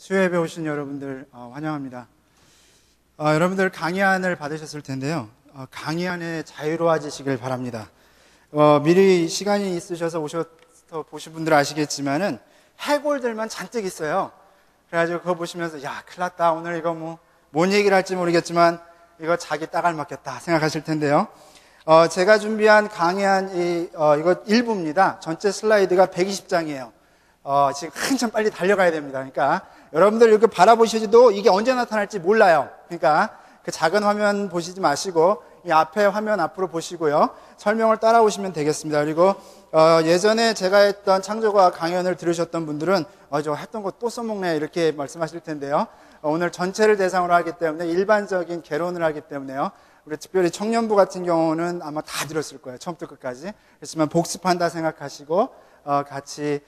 주예배 오신 여러분들 환영합니다. 여러분들 강의안을 받으셨을 텐데요. 강의안에 자유로워지시길 바랍니다. 미리 시간이 있으셔서 오셔서 보신 분들 아시겠지만은 해골들만 잔뜩 있어요. 그래가지고 그거 보시면서 야 큰일 났다, 오늘 이거 뭔 얘기를 할지 모르겠지만 이거 자기 따갈 맞겠다 생각하실 텐데요. 제가 준비한 강의안이 이거 일부입니다. 전체 슬라이드가 120장이에요. 지금 한참 빨리 달려가야 됩니다. 그러니까 여러분들 이렇게 바라보시지도 이게 언제 나타날지 몰라요. 그러니까 그 작은 화면 보시지 마시고 이 앞에 화면 앞으로 보시고요. 설명을 따라오시면 되겠습니다. 그리고 예전에 제가 했던 창조과학 강연을 들으셨던 분들은 저 했던 거 또 써먹네 이렇게 말씀하실 텐데요. 오늘 전체를 대상으로 하기 때문에 일반적인 개론을 하기 때문에요. 우리 특별히 청년부 같은 경우는 아마 다 들었을 거예요. 처음부터 끝까지. 그렇지만 복습한다 생각하시고 같이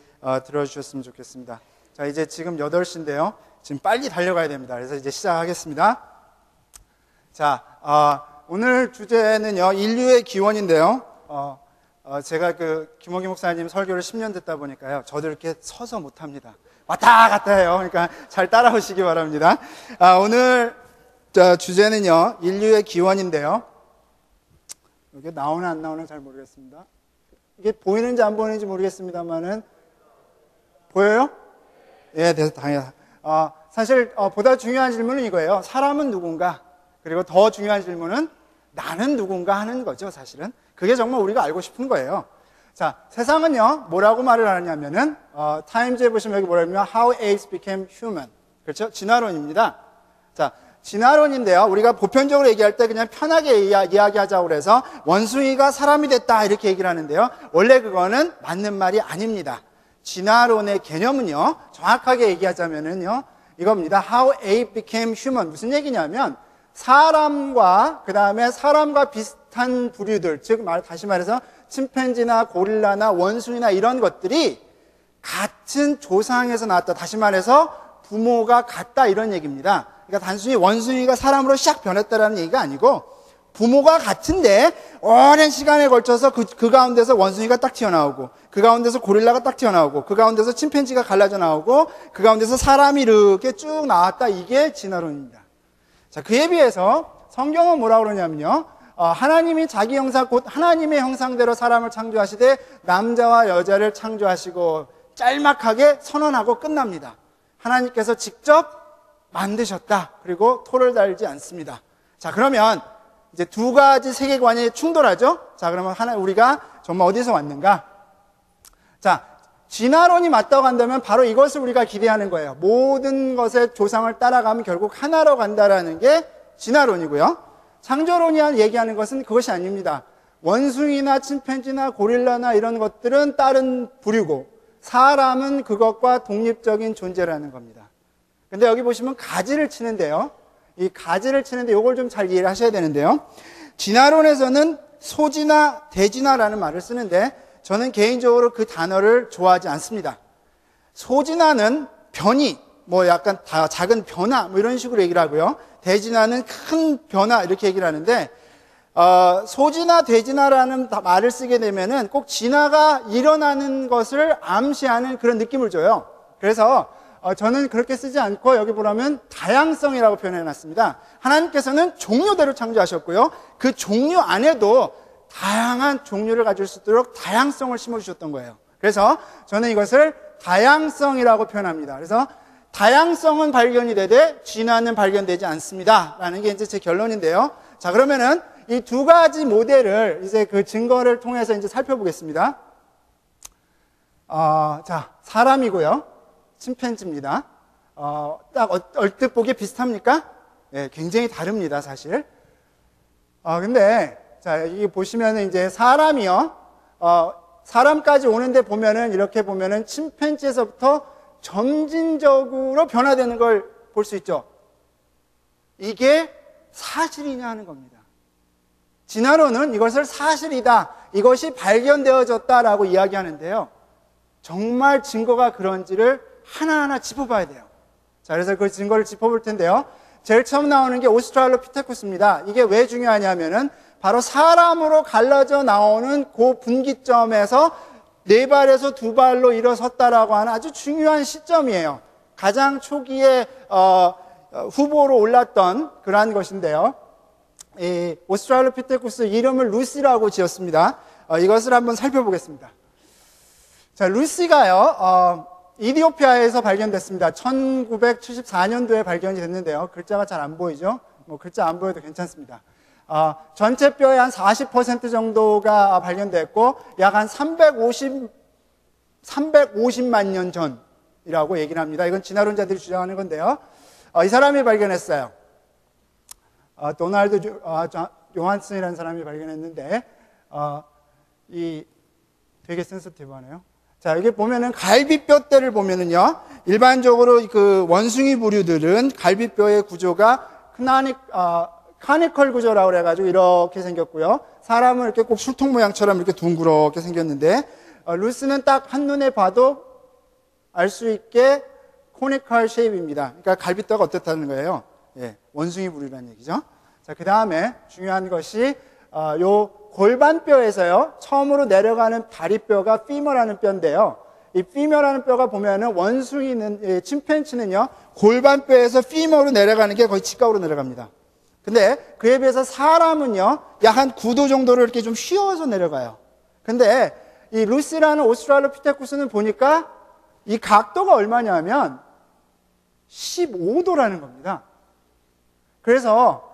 들어주셨으면 좋겠습니다. 자, 이제 지금 8시인데요. 지금 빨리 달려가야 됩니다. 그래서 이제 시작하겠습니다. 자, 오늘 주제는요, 인류의 기원인데요. 제가 김홍기 목사님 설교를 10년 듣다 보니까요, 저도 이렇게 서서 못합니다. 왔다 갔다 해요. 그러니까 잘 따라오시기 바랍니다. 오늘 주제는요, 인류의 기원인데요. 이게 나오나 안 나오나 잘 모르겠습니다. 이게 보이는지 안 보이는지 모르겠습니다만은 보여요? 예, 당연히. 사실 보다 중요한 질문은 이거예요. 사람은 누군가? 그리고 더 중요한 질문은 나는 누군가 하는 거죠, 사실은. 그게 정말 우리가 알고 싶은 거예요. 자, 세상은요, 뭐라고 말을 하느냐면은, 타임즈에 보시면 여기 뭐라냐면, How apes became human. 그렇죠? 진화론입니다. 자, 진화론인데요, 우리가 보편적으로 얘기할 때 그냥 편하게 이야기하자고 그래서, 원숭이가 사람이 됐다, 이렇게 얘기를 하는데요. 원래 그거는 맞는 말이 아닙니다. 진화론의 개념은요, 정확하게 얘기하자면은요, 이겁니다. How ape became human. 무슨 얘기냐면, 사람과, 그 다음에 사람과 비슷한 부류들, 즉, 다시 말해서, 침팬지나 고릴라나 원숭이나 이런 것들이 같은 조상에서 나왔다. 다시 말해서, 부모가 같다, 이런 얘기입니다. 그러니까 단순히 원숭이가 사람으로 샥 변했다라는 얘기가 아니고, 부모가 같은데 오랜 시간에 걸쳐서 그 가운데서 원숭이가 딱 튀어나오고, 그 가운데서 고릴라가 딱 튀어나오고, 그 가운데서 침팬지가 갈라져 나오고, 그 가운데서 사람이 이렇게 쭉 나왔다. 이게 진화론입니다. 자, 그에 비해서 성경은 뭐라고 그러냐면요, 하나님이 자기 형상, 곧 하나님의 형상대로 사람을 창조하시되 남자와 여자를 창조하시고 짤막하게 선언하고 끝납니다. 하나님께서 직접 만드셨다. 그리고 토를 달지 않습니다. 자, 그러면 이제 두 가지 세계관이 충돌하죠? 자, 그러면 우리가 정말 어디서 왔는가? 자, 진화론이 맞다고 한다면 바로 이것을 우리가 기대하는 거예요. 모든 것의 조상을 따라가면 결국 하나로 간다라는 게 진화론이고요. 창조론이 얘기하는 것은 그것이 아닙니다. 원숭이나 침팬지나 고릴라나 이런 것들은 다른 부류고, 사람은 그것과 독립적인 존재라는 겁니다. 근데 여기 보시면 가지를 치는데요. 이 가지를 치는데 이걸 좀 잘 이해를 하셔야 되는데요. 진화론에서는 소진화, 대진화라는 말을 쓰는데 저는 개인적으로 그 단어를 좋아하지 않습니다. 소진화는 변이, 약간 작은 변화, 이런 식으로 얘기를 하고요. 대진화는 큰 변화, 이렇게 얘기를 하는데, 소진화, 대진화라는 말을 쓰게 되면은 꼭 진화가 일어나는 것을 암시하는 그런 느낌을 줘요. 그래서 저는 그렇게 쓰지 않고 여기 보라면 다양성이라고 표현해 놨습니다. 하나님께서는 종류대로 창조하셨고요. 그 종류 안에도 다양한 종류를 가질 수 있도록 다양성을 심어주셨던 거예요. 그래서 저는 이것을 다양성이라고 표현합니다. 그래서 다양성은 발견이 되되 진화는 발견되지 않습니다. 라는 게 이제 제 결론인데요. 자, 그러면은 이 두 가지 모델을 이제 그 증거를 통해서 이제 살펴보겠습니다. 자, 사람이고요. 침팬지입니다. 딱 얼뜻 보기에 비슷합니까? 예, 굉장히 다릅니다, 사실. 근데 자, 여기 보시면은 이제 사람이요. 사람까지 오는데 보면은 이렇게 보면은 침팬지에서부터 점진적으로 변화되는 걸 볼 수 있죠. 이게 사실이냐 하는 겁니다. 진화론은 이것을 사실이다, 이것이 발견되어졌다라고 이야기하는데요. 정말 증거가 그런지를 하나하나 짚어봐야 돼요. 자, 그래서 그 증거를 짚어볼 텐데요. 제일 처음 나오는 게 오스트랄로피테쿠스입니다. 이게 왜 중요하냐면은 바로 사람으로 갈라져 나오는 그 분기점에서 4발에서 2발로 일어섰다라고 하는 아주 중요한 시점이에요. 가장 초기에 후보로 올랐던 그러한 것인데요. 이 오스트랄로피테쿠스 이름을 루시라고 지었습니다. 이것을 한번 살펴보겠습니다. 자, 루시가요, 이디오피아에서 발견됐습니다. 1974년도에 발견이 됐는데요. 글자가 잘 안 보이죠? 글자 안 보여도 괜찮습니다. 전체 뼈의 한 40% 정도가 발견됐고, 약 한 350만 년 전이라고 얘기를 합니다. 이건 진화론자들이 주장하는 건데요. 이 사람이 발견했어요. 도널드 요한슨이라는 사람이 발견했는데, 이 되게 센서티브하네요. 자, 여기 보면은 갈비뼈대를 보면은요, 일반적으로 그 원숭이 부류들은 갈비뼈의 구조가 카니컬 구조라고 그래가지고 이렇게 생겼고요. 사람은 이렇게 꼭 술통 모양처럼 이렇게 둥그렇게 생겼는데, 루스는 딱 한눈에 봐도 알 수 있게 코니컬 쉐입입니다. 그러니까 갈비뼈가 어떻다는 거예요? 예, 원숭이 부류라는 얘기죠. 자, 그 다음에 중요한 것이, 요 골반뼈에서요, 처음으로 내려가는 다리뼈가 피머라는 뼈인데요. 이 피머라는 뼈가 보면은 원숭이는, 침팬치는요, 골반뼈에서 피머로 내려가는 게 거의 직각으로 내려갑니다. 근데 그에 비해서 사람은요, 약 한 9도 정도를 이렇게 좀 휘어서 내려가요. 근데 이 루시라는 오스트랄로피테쿠스는 보니까 이 각도가 얼마냐면 15도라는 겁니다. 그래서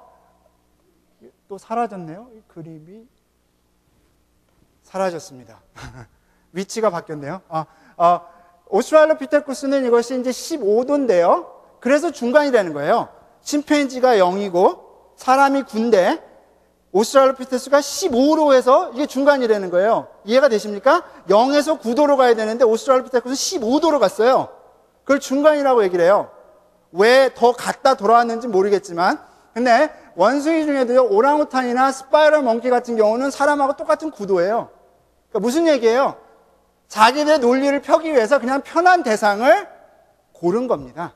또 사라졌네요. 이 그림이 사라졌습니다. 위치가 바뀌었네요. 오스트랄로피테쿠스는 이것이 이제 15도인데요. 그래서 중간이라는 거예요. 침팬지가 0이고 사람이 9인데 오스트랄로피테쿠스가 15로 해서 이게 중간이라는 거예요. 이해가 되십니까? 0에서 9도로 가야 되는데 오스트랄로피테쿠스는 15도로 갔어요. 그걸 중간이라고 얘기를 해요. 왜 더 갔다 돌아왔는지 모르겠지만, 근데 원숭이 중에도요, 오랑우탄이나 스파이럴 멍키 같은 경우는 사람하고 똑같은 구도예요. 그러니까 무슨 얘기예요? 자기들의 논리를 펴기 위해서 그냥 편한 대상을 고른 겁니다.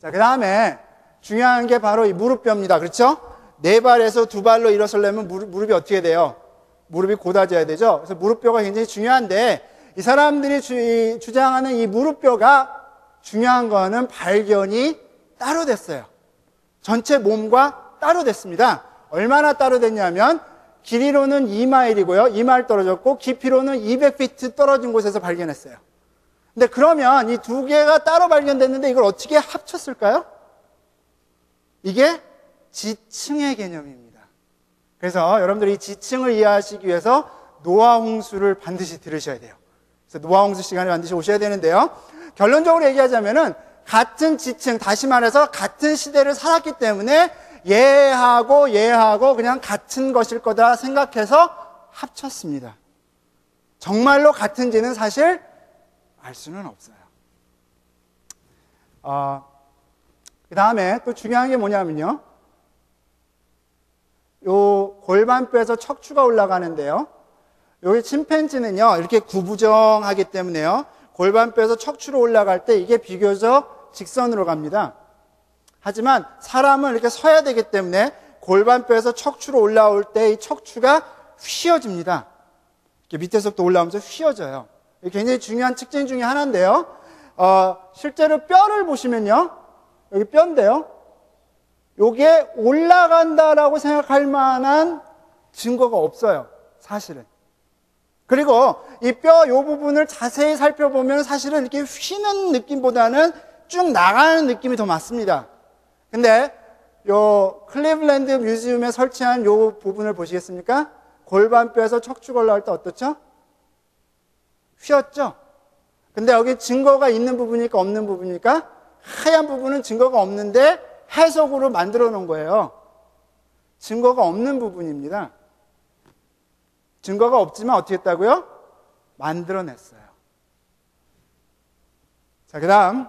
자, 그 다음에 중요한 게 바로 이 무릎뼈입니다. 그렇죠? 네 발에서 두 발로 일어서려면 무릎이 어떻게 돼요? 무릎이 곧아져야 되죠? 그래서 무릎뼈가 굉장히 중요한데, 이 사람들이 주장하는 이 무릎뼈가 중요한 거는 발견이 따로 됐어요. 전체 몸과 따로 됐습니다. 얼마나 따로 됐냐면, 길이로는 2마일이고요. 2마일 떨어졌고, 깊이로는 200피트 떨어진 곳에서 발견했어요. 근데 그러면 이 두 개가 따로 발견됐는데 이걸 어떻게 합쳤을까요? 이게 지층의 개념입니다. 그래서 여러분들이 이 지층을 이해하시기 위해서 노아 홍수를 반드시 들으셔야 돼요. 그래서 노아 홍수 시간에 반드시 오셔야 되는데요. 결론적으로 얘기하자면은 같은 지층, 다시 말해서 같은 시대를 살았기 때문에 얘하고 그냥 같은 것일 거다 생각해서 합쳤습니다. 정말로 같은지는 사실 알 수는 없어요. 그 다음에 또 중요한 게 뭐냐면요. 요 골반뼈에서 척추가 올라가는데요. 여기 침팬지는요, 이렇게 구부정하기 때문에요. 골반뼈에서 척추로 올라갈 때 이게 비교적 직선으로 갑니다. 하지만 사람은 이렇게 서야 되기 때문에 골반뼈에서 척추로 올라올 때 이 척추가 휘어집니다. 이렇게 밑에서부터 올라오면서 휘어져요. 이게 굉장히 중요한 특징 중에 하나인데요. 실제로 뼈를 보시면요. 여기 뼈인데요. 요게 올라간다라고 생각할 만한 증거가 없어요. 사실은. 그리고 이 뼈 요 부분을 자세히 살펴보면 사실은 이렇게 휘는 느낌보다는 쭉 나가는 느낌이 더 맞습니다. 근데 요 클리블랜드 뮤지엄에 설치한 요 부분을 보시겠습니까? 골반뼈에서 척추가 올라올 때 어떻죠? 휘었죠? 근데 여기 증거가 있는 부분이니까 없는 부분이니까 하얀 부분은 증거가 없는데 해석으로 만들어 놓은 거예요. 증거가 없는 부분입니다. 증거가 없지만 어떻게 했다고요? 만들어냈어요. 자, 그 다음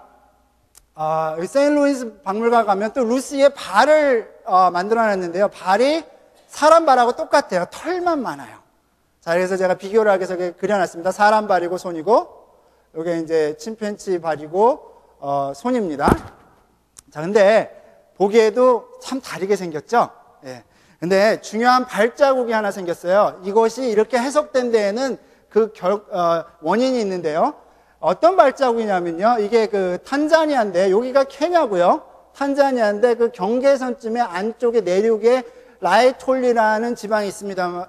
세인트루이스 박물관 가면 또 루시의 발을 만들어냈는데요. 발이 사람 발하고 똑같아요. 털만 많아요. 자, 그래서 제가 비교를 하기 위해서 그려놨습니다. 사람 발이고 손이고, 이게 이제 침팬치 발이고 손입니다. 자, 근데 보기에도 참 다르게 생겼죠? 예. 근데 중요한 발자국이 하나 생겼어요. 이것이 이렇게 해석된 데에는 그 원인이 있는데요. 어떤 발자국이냐면요. 이게 그 탄자니아인데, 여기가 케냐고요. 탄자니아인데 그 경계선쯤에 안쪽에 내륙에 라에톨리라는 지방이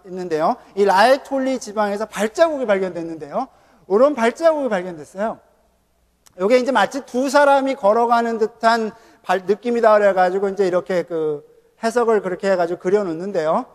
있는데요. 이 라에톨리 지방에서 발자국이 발견됐는데요. 이런 발자국이 발견됐어요. 이게 이제 마치 두 사람이 걸어가는 듯한 느낌이다 그래가지고 이제 이렇게 그 해석을 그렇게 해가지고 그려놓는데요.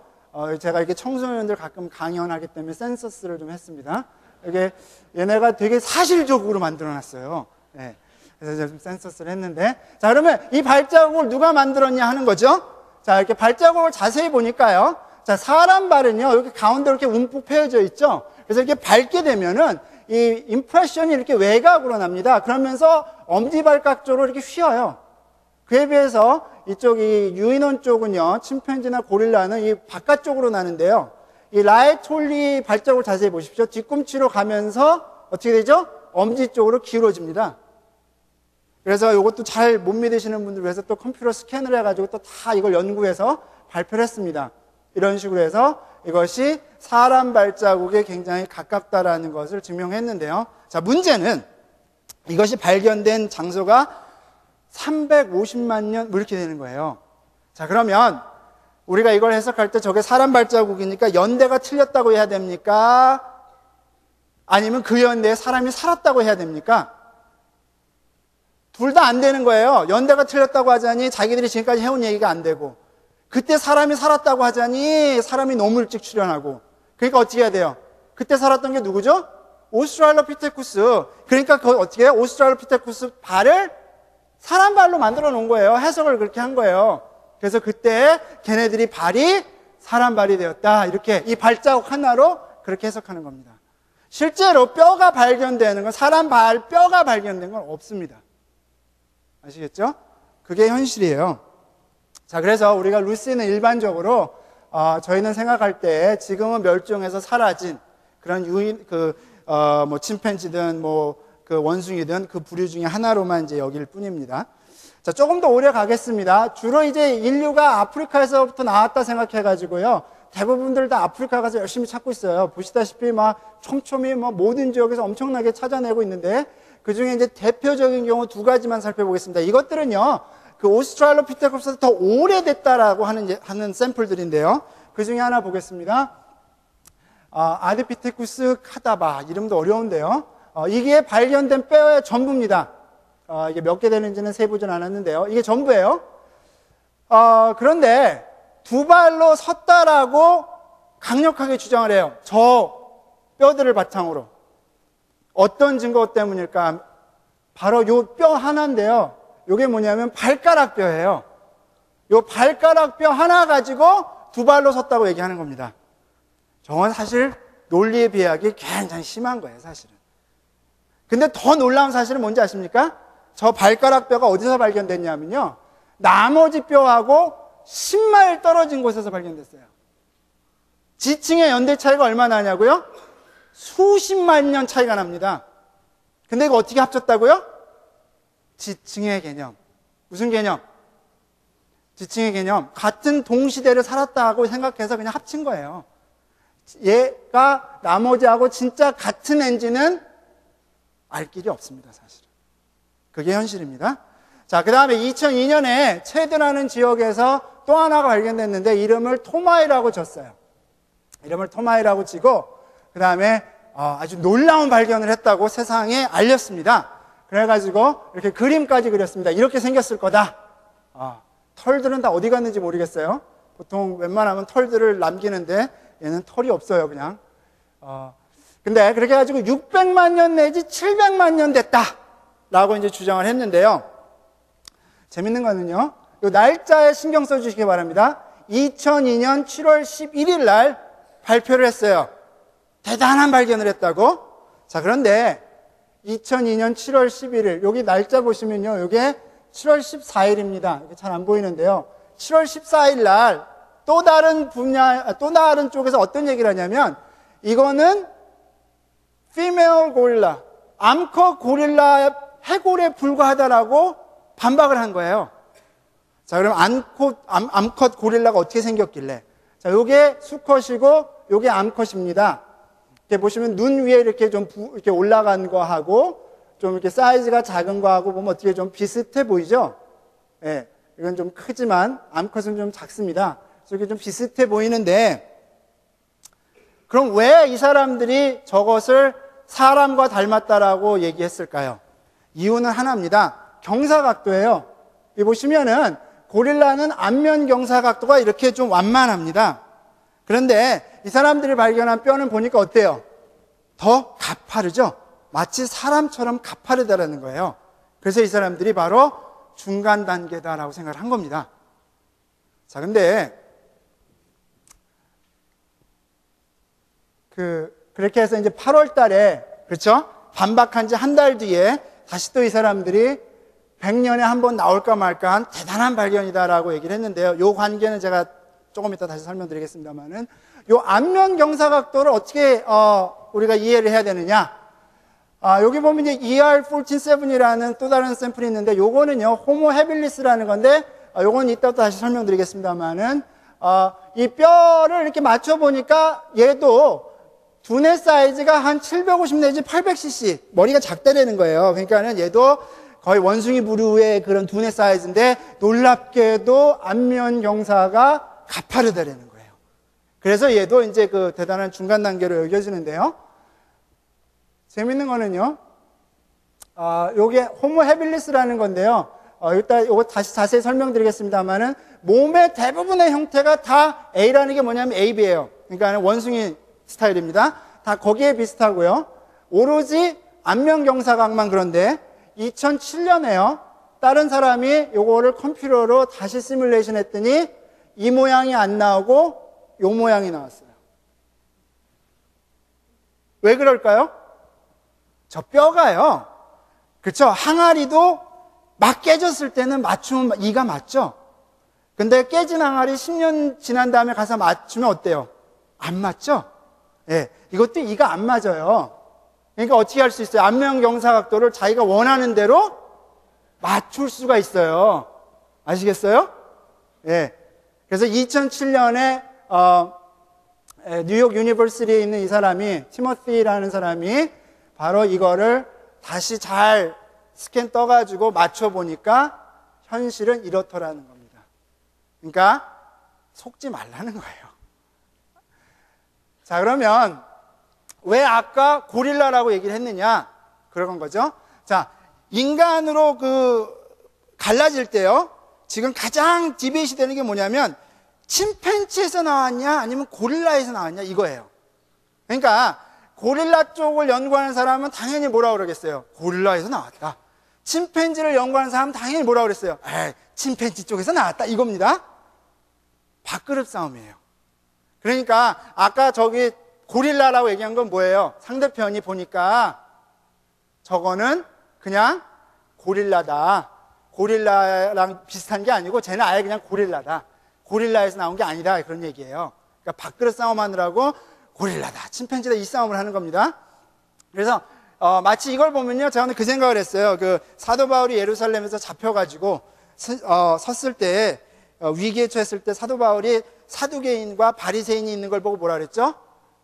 제가 이렇게 청소년들 가끔 강연하기 때문에 센서스를 좀 했습니다. 이게 얘네가 되게 사실적으로 만들어놨어요. 네. 그래서 좀 센서스를 했는데, 자, 그러면 이 발자국을 누가 만들었냐 하는 거죠. 자, 이렇게 발자국을 자세히 보니까요. 자, 사람 발은요, 이렇게 가운데 이렇게 움푹 패여져 있죠. 그래서 이렇게 밟게 되면은 이 임프레션이 이렇게 외곽으로 납니다. 그러면서 엄지발가락 쪽으로 이렇게 휘어요. 그에 비해서 이쪽 이 유인원 쪽은요, 침팬지나 고릴라는 이 바깥쪽으로 나는데요. 이 라에톨리 발자국을 자세히 보십시오. 뒤꿈치로 가면서 어떻게 되죠? 엄지 쪽으로 기울어집니다. 그래서 이것도 잘 못 믿으시는 분들 위해서 또 컴퓨터 스캔을 해가지고 또 다 이걸 연구해서 발표를 했습니다. 이런 식으로 해서 이것이 사람 발자국에 굉장히 가깝다라는 것을 증명했는데요. 자, 문제는 이것이 발견된 장소가 350만 년 뭐 이렇게 되는 거예요. 자, 그러면 우리가 이걸 해석할 때 저게 사람 발자국이니까 연대가 틀렸다고 해야 됩니까? 아니면 그 연대에 사람이 살았다고 해야 됩니까? 둘 다 안 되는 거예요. 연대가 틀렸다고 하자니 자기들이 지금까지 해온 얘기가 안 되고, 그때 사람이 살았다고 하자니 사람이 너무 일찍 출현하고, 그러니까 어떻게 해야 돼요? 그때 살았던 게 누구죠? 오스트랄로피테쿠스. 그러니까 어떻게 해요? 오스트랄로피테쿠스 발을 사람 발로 만들어 놓은 거예요. 해석을 그렇게 한 거예요. 그래서 그때 걔네들이 발이 사람 발이 되었다. 이렇게 이 발자국 하나로 그렇게 해석하는 겁니다. 실제로 뼈가 발견되는 건, 사람 발 뼈가 발견된 건 없습니다. 아시겠죠? 그게 현실이에요. 자, 그래서 우리가 루시는 일반적으로 저희는 생각할 때 지금은 멸종해서 사라진 그런 뭐 침팬지든 뭐 그 원숭이든 그 부류 중에 하나로만 이제 여길 뿐입니다. 자, 조금 더 오래 가겠습니다. 주로 이제 인류가 아프리카에서부터 나왔다 생각해가지고요. 대부분들 다 아프리카 가서 열심히 찾고 있어요. 보시다시피 막 촘촘히 뭐 모든 지역에서 엄청나게 찾아내고 있는데, 그 중에 이제 대표적인 경우 두 가지만 살펴보겠습니다. 이것들은요, 그 오스트랄로피테쿠스보다 더 오래됐다라고 하는 샘플들인데요. 그 중에 하나 보겠습니다. 아디피테쿠스 카다바. 이름도 어려운데요. 이게 발견된 뼈의 전부입니다. 이게 몇 개 되는지는 세보진 않았는데요. 이게 전부예요. 그런데 두 발로 섰다라고 강력하게 주장을 해요. 저 뼈들을 바탕으로. 어떤 증거 때문일까? 바로 요 뼈 하나인데요. 요게 뭐냐면 발가락 뼈예요. 요 발가락 뼈 하나 가지고 두 발로 섰다고 얘기하는 겁니다. 저건 사실 논리의 비약이 굉장히 심한 거예요, 사실은. 근데 더 놀라운 사실은 뭔지 아십니까? 저 발가락 뼈가 어디서 발견됐냐면요, 나머지 뼈하고 10마일 떨어진 곳에서 발견됐어요. 지층의 연대 차이가 얼마나 나냐고요? 수십만 년 차이가 납니다. 근데 이거 어떻게 합쳤다고요? 지층의 개념. 무슨 개념? 지층의 개념. 같은 동시대를 살았다고 생각해서 그냥 합친 거예요. 얘가 나머지하고 진짜 같은 엔진은 알 길이 없습니다, 사실은. 그게 현실입니다. 자, 그 다음에 2002년에 체드라는 지역에서 또 하나가 발견됐는데 이름을 토마이라고 졌어요. 이름을 토마이라고 지고 그 다음에 아주 놀라운 발견을 했다고 세상에 알렸습니다. 그래가지고 이렇게 그림까지 그렸습니다. 이렇게 생겼을 거다. 털들은 다 어디 갔는지 모르겠어요. 보통 웬만하면 털들을 남기는데 얘는 털이 없어요, 그냥. 근데 그렇게 해가지고 600만 년 내지 700만 년 됐다라고 이제 주장을 했는데요. 재밌는 거는요, 이 날짜에 신경 써주시기 바랍니다. 2002년 7월 11일 날 발표를 했어요. 대단한 발견을 했다고. 자, 그런데 2002년 7월 11일, 여기 날짜 보시면요, 이게 7월 14일입니다. 잘 안 보이는데요. 7월 14일 날 또 다른 쪽에서 어떤 얘기를 하냐면, 이거는 female 고릴라, 암컷 고릴라 해골에 불과하다라고 반박을 한 거예요. 자, 그럼 암컷 고릴라가 어떻게 생겼길래? 자, 요게 수컷이고, 요게 암컷입니다. 이렇게 보시면 눈 위에 이렇게 좀 이렇게 올라간 거 하고, 좀 이렇게 사이즈가 작은 거하고 보면 어떻게 좀 비슷해 보이죠? 예, 이건 좀 크지만 암컷은 좀 작습니다. 그래서 이렇게 좀 비슷해 보이는데, 그럼 왜 이 사람들이 저것을 사람과 닮았다라고 얘기했을까요? 이유는 하나입니다. 경사각도예요. 여기 보시면은 고릴라는 안면 경사각도가 이렇게 좀 완만합니다. 그런데 이 사람들이 발견한 뼈는 보니까 어때요? 더 가파르죠? 마치 사람처럼 가파르다라는 거예요. 그래서 이 사람들이 바로 중간 단계다라고 생각을 한 겁니다. 자, 근데 그렇게 해서 이제 8월 달에, 그렇죠? 반박한 지 한 달 뒤에 다시 또 이 사람들이 100년에 한 번 나올까 말까 한 대단한 발견이다라고 얘기를 했는데요. 이 관계는 제가 조금 이따 다시 설명드리겠습니다만은, 이 안면 경사각도를 어떻게 우리가 이해를 해야 되느냐? 여기 보면 이제 ER147이라는 또 다른 샘플이 있는데, 요거는요 호모 헤빌리스라는 건데, 요건 이따 또 다시 설명드리겠습니다만은, 이 뼈를 이렇게 맞춰 보니까 얘도 두뇌 사이즈가 한 750 내지 800cc, 머리가 작다라는 거예요. 그러니까는 얘도 거의 원숭이 부류의 그런 두뇌 사이즈인데, 놀랍게도 안면 경사가 가파르다라는 거예요. 그래서 얘도 이제 그 대단한 중간 단계로 여겨지는데요. 재밌는 거는요, 요게 호모 헤빌리스라는 건데요. 일단 요거 다시 자세히 설명드리겠습니다만은, 몸의 대부분의 형태가 다 A라는 게 뭐냐면 AB예요. 그러니까 원숭이 스타일입니다. 다 거기에 비슷하고요. 오로지 안면 경사각만 그런데 2007년에요. 다른 사람이 요거를 컴퓨터로 다시 시뮬레이션 했더니 이 모양이 안 나오고 요 모양이 나왔어요. 왜 그럴까요? 저 뼈가요. 그렇죠? 항아리도 막 깨졌을 때는 맞추면 이가 맞죠? 근데 깨진 항아리 10년 지난 다음에 가서 맞추면 어때요? 안 맞죠? 예, 이것도 이가 안 맞아요. 그러니까 어떻게 할 수 있어요? 안면 경사각도를 자기가 원하는 대로 맞출 수가 있어요. 아시겠어요? 예. 그래서 2007년에 뉴욕 유니버시티에 있는 이 사람이, 티모시라는 사람이 바로 이거를 다시 잘 스캔 떠가지고 맞춰보니까 현실은 이렇더라는 겁니다. 그러니까 속지 말라는 거예요. 자, 그러면 왜 아까 고릴라라고 얘기를 했느냐? 그런 거죠. 자, 인간으로 갈라질 때요, 지금 가장 디베이트 되는 게 뭐냐면, 침팬지에서 나왔냐 아니면 고릴라에서 나왔냐 이거예요. 그러니까 고릴라 쪽을 연구하는 사람은 당연히 뭐라고 그러겠어요? 고릴라에서 나왔다. 침팬지를 연구하는 사람은 당연히 뭐라고 그랬어요? 에이, 침팬지 쪽에서 나왔다 이겁니다. 밥그릇 싸움이에요. 그러니까 아까 저기 고릴라라고 얘기한 건 뭐예요? 상대편이 보니까 저거는 그냥 고릴라다. 고릴라랑 비슷한 게 아니고 쟤는 아예 그냥 고릴라다. 고릴라에서 나온 게 아니다. 그런 얘기예요. 그러니까 밥그릇 싸움하느라고 고릴라다, 침팬지다 이 싸움을 하는 겁니다. 그래서 마치 이걸 보면요, 저는 그 생각을 했어요. 사도 바울이 예루살렘에서 잡혀가지고 섰을 때, 위기에 처했을 때 사도 바울이 사두개인과 바리새인이 있는 걸 보고 뭐라 그랬죠?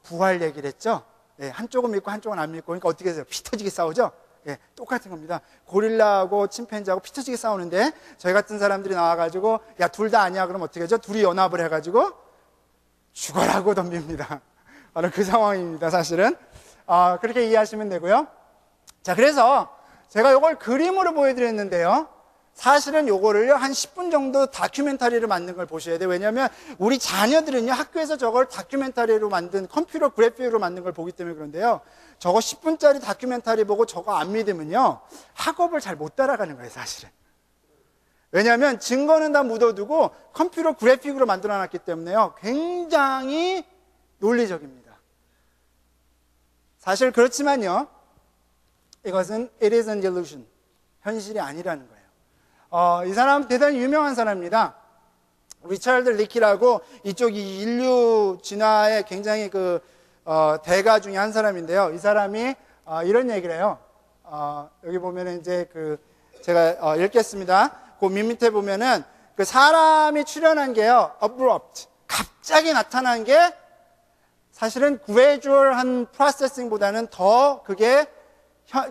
부활 얘기를 했죠. 예, 한쪽은 믿고 한쪽은 안 믿고. 그러니까 어떻게 해서 피 터지게 싸우죠? 예, 똑같은 겁니다. 고릴라하고 침팬지하고 피 터지게 싸우는데, 저희 같은 사람들이 나와가지고 야, 둘 다 아니야 그럼 어떻게 하죠? 둘이 연합을 해가지고 죽어라고 덤빕니다. 바로 그 상황입니다, 사실은. 그렇게 이해하시면 되고요. 자, 그래서 제가 이걸 그림으로 보여드렸는데요, 사실은 요거를요 한 10분 정도 다큐멘터리를 만든 걸 보셔야 돼요. 왜냐하면 우리 자녀들은요 학교에서 저걸 다큐멘터리로 만든, 컴퓨터 그래픽으로 만든 걸 보기 때문에 그런데요, 저거 10분짜리 다큐멘터리 보고 저거 안 믿으면요 학업을 잘 못 따라가는 거예요, 사실은. 왜냐하면 증거는 다 묻어두고 컴퓨터 그래픽으로 만들어놨기 때문에요 굉장히 논리적입니다. 사실 그렇지만요, 이것은 it is an illusion, 현실이 아니라는 거예요. 이 사람 대단히 유명한 사람입니다. 리처드 리키라고 이쪽 인류 진화의 굉장히 대가 중에 한 사람인데요. 이 사람이 이런 얘기를 해요. 여기 보면은 이제 제가 읽겠습니다. 그 밑에 보면은 사람이 출현한 게요, abrupt, 갑자기 나타난 게 사실은 gradual한 프로세싱보다는 더 그게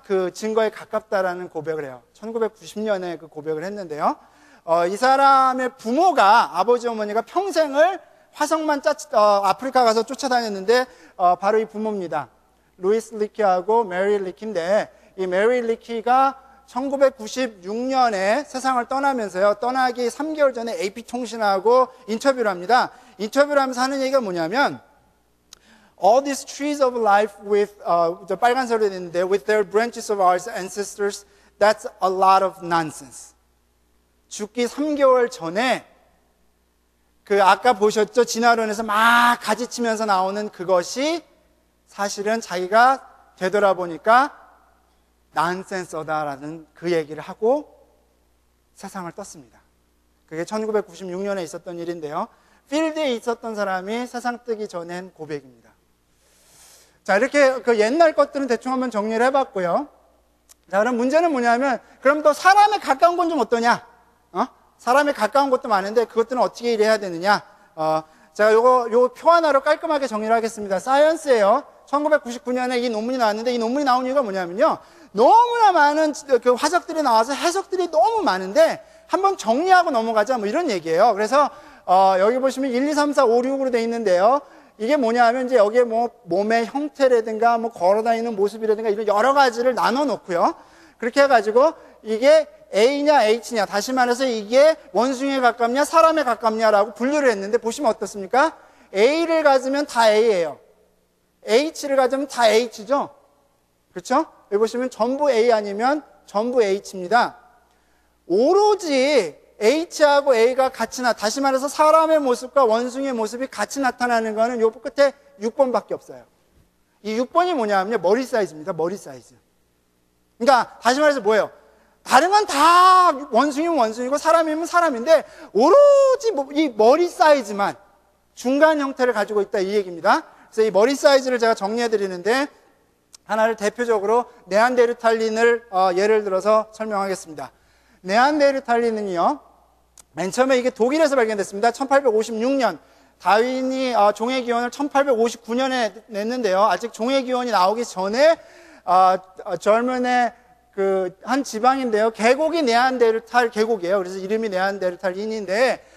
그 증거에 가깝다라는 고백을 해요. 1990년에 그 고백을 했는데요. 이 사람의 부모가, 아버지 어머니가 평생을 화성만 아프리카 가서 쫓아다녔는데 바로 이 부모입니다. 루이스 리키하고 메리 리키인데, 이 메리 리키가 1996년에 세상을 떠나면서요, 떠나기 3개월 전에 AP통신하고 인터뷰를 합니다. 인터뷰를 하면서 하는 얘기가 뭐냐면, All these trees of life with, 저 빨간색으로 되어 있는데, with their branches of our ancestors, that's a lot of nonsense. 죽기 3개월 전에, 아까 보셨죠? 진화론에서 막 가지치면서 나오는 그것이 사실은 자기가 되돌아보니까 난센서다라는 그 얘기를 하고 세상을 떴습니다. 그게 1996년에 있었던 일인데요. 필드에 있었던 사람이 세상 뜨기 전에 한 고백입니다. 자, 이렇게 그 옛날 것들은 대충 한번 정리를 해봤고요. 자, 그럼 문제는 뭐냐면, 그럼 또 사람에 가까운 건 좀 어떠냐? 사람에 가까운 것도 많은데 그것들은 어떻게 일해야 되느냐? 제가 요 표 하나로 깔끔하게 정리를 하겠습니다. 사이언스예요. 1999년에 이 논문이 나왔는데, 이 논문이 나온 이유가 뭐냐면요, 너무나 많은 그 화석들이 나와서 해석들이 너무 많은데 한번 정리하고 넘어가자, 뭐 이런 얘기예요. 그래서 여기 보시면 1, 2, 3, 4, 5, 6으로 돼 있는데요. 이게 뭐냐면 이제 여기에 뭐 몸의 형태라든가 뭐 걸어다니는 모습이라든가 이런 여러 가지를 나눠 놓고요. 그렇게 해가지고 이게 A냐 H냐, 다시 말해서 이게 원숭이에 가깝냐 사람에 가깝냐라고 분류를 했는데, 보시면 어떻습니까? A를 가지면 다 A예요. H를 가지면 다 H죠. 그렇죠? 여기 보시면 전부 A 아니면 전부 H입니다. 오로지 H하고 A가 같이 다시 말해서 사람의 모습과 원숭이의 모습이 같이 나타나는 거는 요 끝에 6번밖에 없어요. 이 6번이 뭐냐면요, 머리 사이즈입니다. 머리 사이즈. 그러니까 다시 말해서 뭐예요? 다른 건 다 원숭이면 원숭이고 사람이면 사람인데 오로지 이 머리 사이즈만 중간 형태를 가지고 있다, 이 얘기입니다. 그래서 이 머리 사이즈를 제가 정리해 드리는데, 하나를 대표적으로 네안데르탈린을 예를 들어서 설명하겠습니다. 네안데르탈린은요, 맨 처음에 이게 독일에서 발견됐습니다. 1856년. 다윈이 종의기원을 1859년에 냈는데요. 아직 종의기원이 나오기 전에 젊은의 한 지방인데요, 계곡이 네안데르탈 계곡이에요. 그래서 이름이 네안데르탈린인데,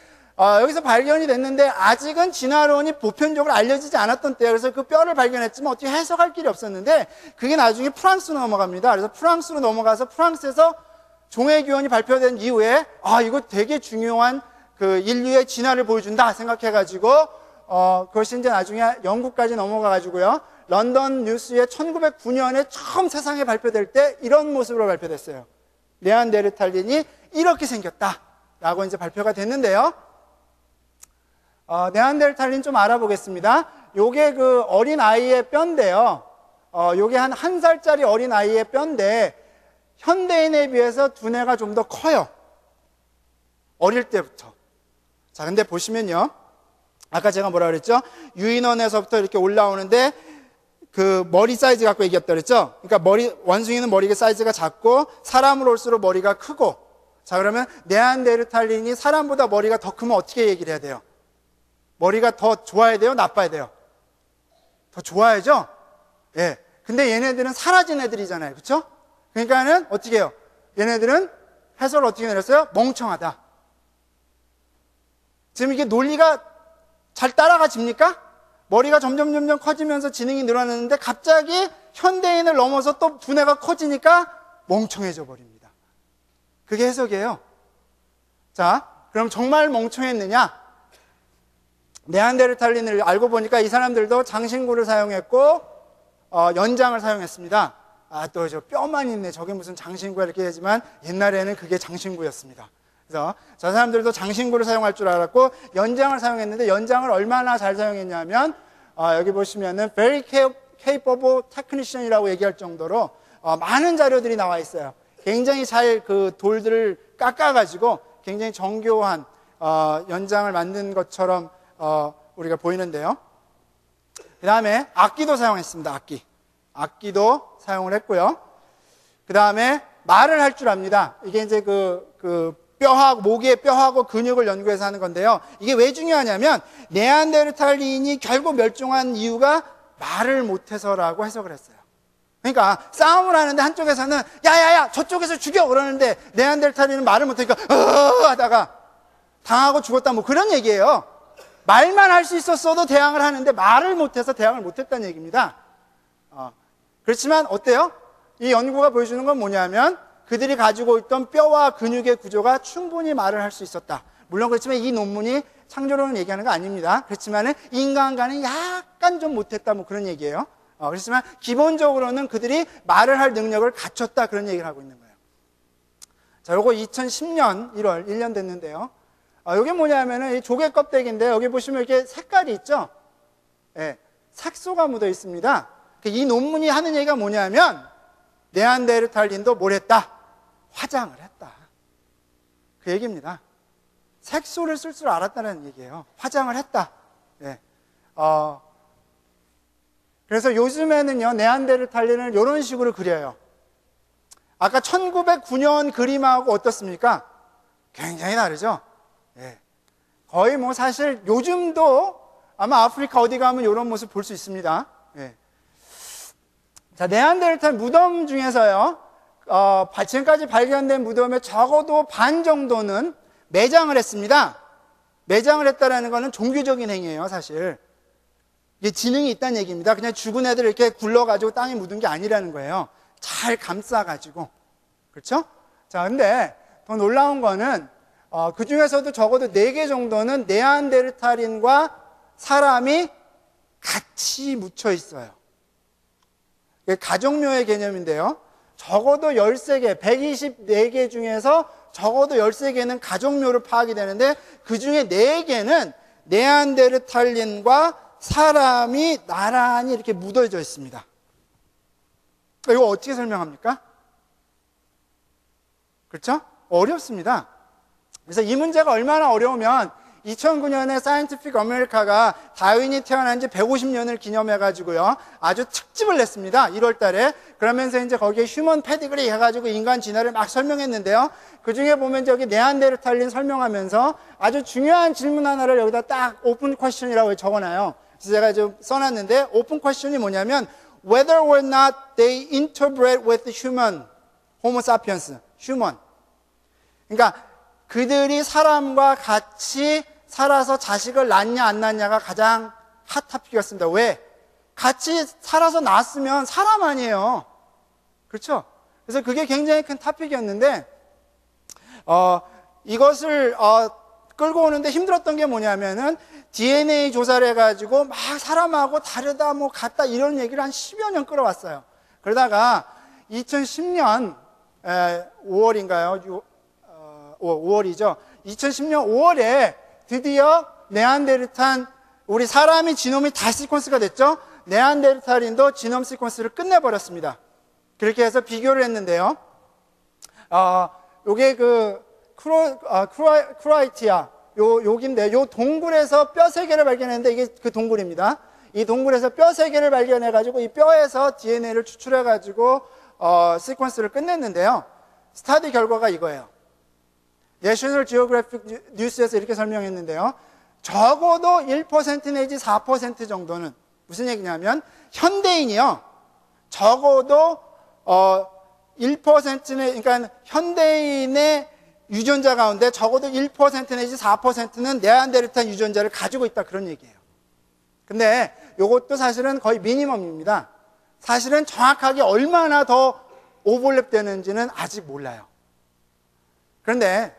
여기서 발견이 됐는데 아직은 진화론이 보편적으로 알려지지 않았던 때예요. 그래서 그 뼈를 발견했지만 어떻게 해석할 길이 없었는데, 그게 나중에 프랑스로 넘어갑니다. 그래서 프랑스로 넘어가서 프랑스에서 종의기원이 발표된 이후에 이거 되게 중요한 그 인류의 진화를 보여준다 생각해가지고 그것이 이제 나중에 영국까지 넘어가가지고요, 런던 뉴스에 1909년에 처음 세상에 발표될 때 이런 모습으로 발표됐어요. 네안데르탈린이 이렇게 생겼다라고 이제 발표가 됐는데요. 네안데르탈린 좀 알아보겠습니다. 요게 그 어린 아이의 뼈인데요. 요게 한 1살짜리 어린 아이의 뼈인데, 현대인에 비해서 두뇌가 좀 더 커요. 어릴 때부터. 자, 근데 보시면요, 아까 제가 뭐라 그랬죠? 유인원에서부터 이렇게 올라오는데 그 머리 사이즈 갖고 얘기했다 그랬죠? 그러니까 원숭이는 머리 사이즈가 작고 사람으로 올수록 머리가 크고. 자, 그러면 네안데르탈린이 사람보다 머리가 더 크면 어떻게 얘기를 해야 돼요? 머리가 더 좋아야 돼요? 나빠야 돼요? 더 좋아야죠? 예. 근데 얘네들은 사라진 애들이잖아요. 그렇죠? 그러니까는 어떻게 해요? 얘네들은 해석을 어떻게 내렸어요? 멍청하다. 지금 이게 논리가 잘 따라가집니까? 머리가 점점 커지면서 지능이 늘어나는데 갑자기 현대인을 넘어서 또 두뇌가 커지니까 멍청해져 버립니다. 그게 해석이에요. 자, 그럼 정말 멍청했느냐? 네안데르탈린을 알고 보니까 이 사람들도 장신구를 사용했고 연장을 사용했습니다. 또 저 뼈만 있네, 저게 무슨 장신구야 이렇게 하지만 옛날에는 그게 장신구였습니다. 그래서 저 사람들도 장신구를 사용할 줄 알았고 연장을 사용했는데, 연장을 얼마나 잘 사용했냐면 여기 보시면은 very capable technician이라고 얘기할 정도로 많은 자료들이 나와 있어요. 굉장히 잘 그 돌들을 깎아가지고 굉장히 정교한 연장을 만든 것처럼 우리가 보이는데요. 그 다음에 악기도 사용했습니다. 악기도 사용을 했고요. 그 다음에 말을 할 줄 압니다. 이게 이제 뼈하고, 모기의 뼈하고 근육을 연구해서 하는 건데요. 이게 왜 중요하냐면, 네안데르탈린이 결국 멸종한 이유가 말을 못해서라고 해석을 했어요. 그러니까 싸움을 하는데 한쪽에서는 야야야 저쪽에서 죽여 그러는데 네안데르탈인은 말을 못하니까 하다가 당하고 죽었다 뭐 그런 얘기예요. 말만 할 수 있었어도 대항을 하는데 말을 못해서 대항을 못했다는 얘기입니다. 그렇지만 어때요? 이 연구가 보여주는 건 뭐냐면 그들이 가지고 있던 뼈와 근육의 구조가 충분히 말을 할 수 있었다. 물론 그렇지만 이 논문이 창조론을 얘기하는 거 아닙니다. 그렇지만 인간과는 약간 좀 못했다 뭐 그런 얘기예요. 그렇지만 기본적으로는 그들이 말을 할 능력을 갖췄다 그런 얘기를 하고 있는 거예요. 자, 요거 2010년 1월 1년 됐는데요. 이게 뭐냐면은 이 조개 껍데기인데 여기 보시면 이렇게 색깔이 있죠. 예, 색소가 묻어 있습니다. 이 논문이 하는 얘기가 뭐냐면 네안데르탈린도 뭘 했다? 화장을 했다. 그 얘기입니다. 색소를 쓸 줄 알았다는 얘기예요. 화장을 했다. 예. 그래서 요즘에는요, 네안데르탈린을 이런 식으로 그려요. 아까 1909년 그림하고 어떻습니까? 굉장히 다르죠? 예. 거의 뭐 사실 요즘도 아마 아프리카 어디 가면 이런 모습 볼 수 있습니다. 예. 자, 네안데르탈 무덤 중에서요, 지금까지 발견된 무덤에 적어도 반 정도는 매장을 했습니다. 매장을 했다라는 것은 종교적인 행위예요, 사실. 이게 지능이 있다는 얘기입니다. 그냥 죽은 애들 이렇게 굴러가지고 땅에 묻은 게 아니라는 거예요. 잘 감싸가지고. 그렇죠? 자, 근데 더 놀라운 거는, 그 중에서도 적어도 4개 정도는 네안데르탈인과 사람이 같이 묻혀 있어요. 이게 가족묘의 개념인데요. 적어도 13개, 124개 중에서 적어도 13개는 가족묘로 파악이 되는데 그 중에 4개는 네안데르탈린과 사람이 나란히 이렇게 묻어져 있습니다. 이거 어떻게 설명합니까? 그렇죠? 어렵습니다. 그래서 이 문제가 얼마나 어려우면 2009년에 사이언티픽 아메리카가 다윈이 태어난 지 150년을 기념해가지고요, 아주 특집을 냈습니다. 1월 달에. 그러면서 이제 거기에 휴먼 패디그리 해가지고 인간 진화를 막 설명했는데요. 그 중에 보면 저기 네안데르탈린 설명하면서 아주 중요한 질문 하나를 여기다 딱 오픈 퀘스천이라고 적어놔요. 그래서 제가 좀 써놨는데, 오픈 퀘스천이 뭐냐면, whether or not they interbred with human, homo sapiens, human. 그러니까 그들이 사람과 같이 살아서 자식을 낳냐 안 낳냐가 가장 핫토픽이었습니다. 왜? 같이 살아서 낳았으면 사람 아니에요. 그렇죠? 그래서 그게 굉장히 큰 토픽이었는데 이것을 끌고 오는데 힘들었던 게 뭐냐면은 DNA 조사를 해가지고 막 사람하고 다르다 뭐 같다 이런 얘기를 한 10여 년 끌어왔어요. 그러다가 2010년 5월인가요? 5월이죠. 2010년 5월에 드디어 네안데르탈, 우리 사람이 지놈이 다 시퀀스가 됐죠. 네안데르탈인도 지놈 시퀀스를 끝내버렸습니다. 그렇게 해서 비교를 했는데요. 요게 그 크로아티아 여기인데 요 동굴에서 뼈 3개를 발견했는데 이게 그 동굴입니다. 이 동굴에서 뼈 3개를 발견해가지고 이 뼈에서 DNA를 추출해가지고 시퀀스를 끝냈는데요. 스터디 결과가 이거예요. 내셔널 지오그래픽 뉴스에서 이렇게 설명했는데요. 적어도 1% 내지 4% 정도는 무슨 얘기냐면 현대인이요. 적어도 1%는 그러니까 현대인의 유전자 가운데 적어도 1% 내지 4%는 네안데르탈 유전자를 가지고 있다 그런 얘기예요. 근데 이것도 사실은 거의 미니멈입니다. 사실은 정확하게 얼마나 더 오버랩 되는지는 아직 몰라요. 그런데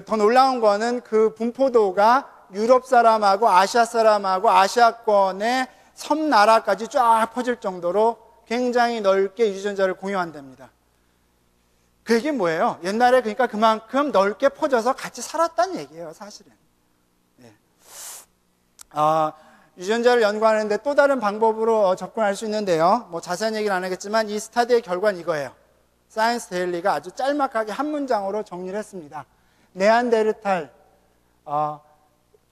더 놀라운 거는 그 분포도가 유럽 사람하고 아시아 사람하고 아시아권의 섬나라까지 쫙 퍼질 정도로 굉장히 넓게 유전자를 공유한답니다. 그 얘기 뭐예요? 옛날에 그러니까 그만큼 넓게 퍼져서 같이 살았다는 얘기예요, 사실은. 예. 유전자를 연구하는데 또 다른 방법으로 접근할 수 있는데요. 뭐 자세한 얘기는 안 하겠지만 이 스터디의 결과는 이거예요. 사이언스 데일리가 아주 짤막하게 한 문장으로 정리를 했습니다. 네안데르탈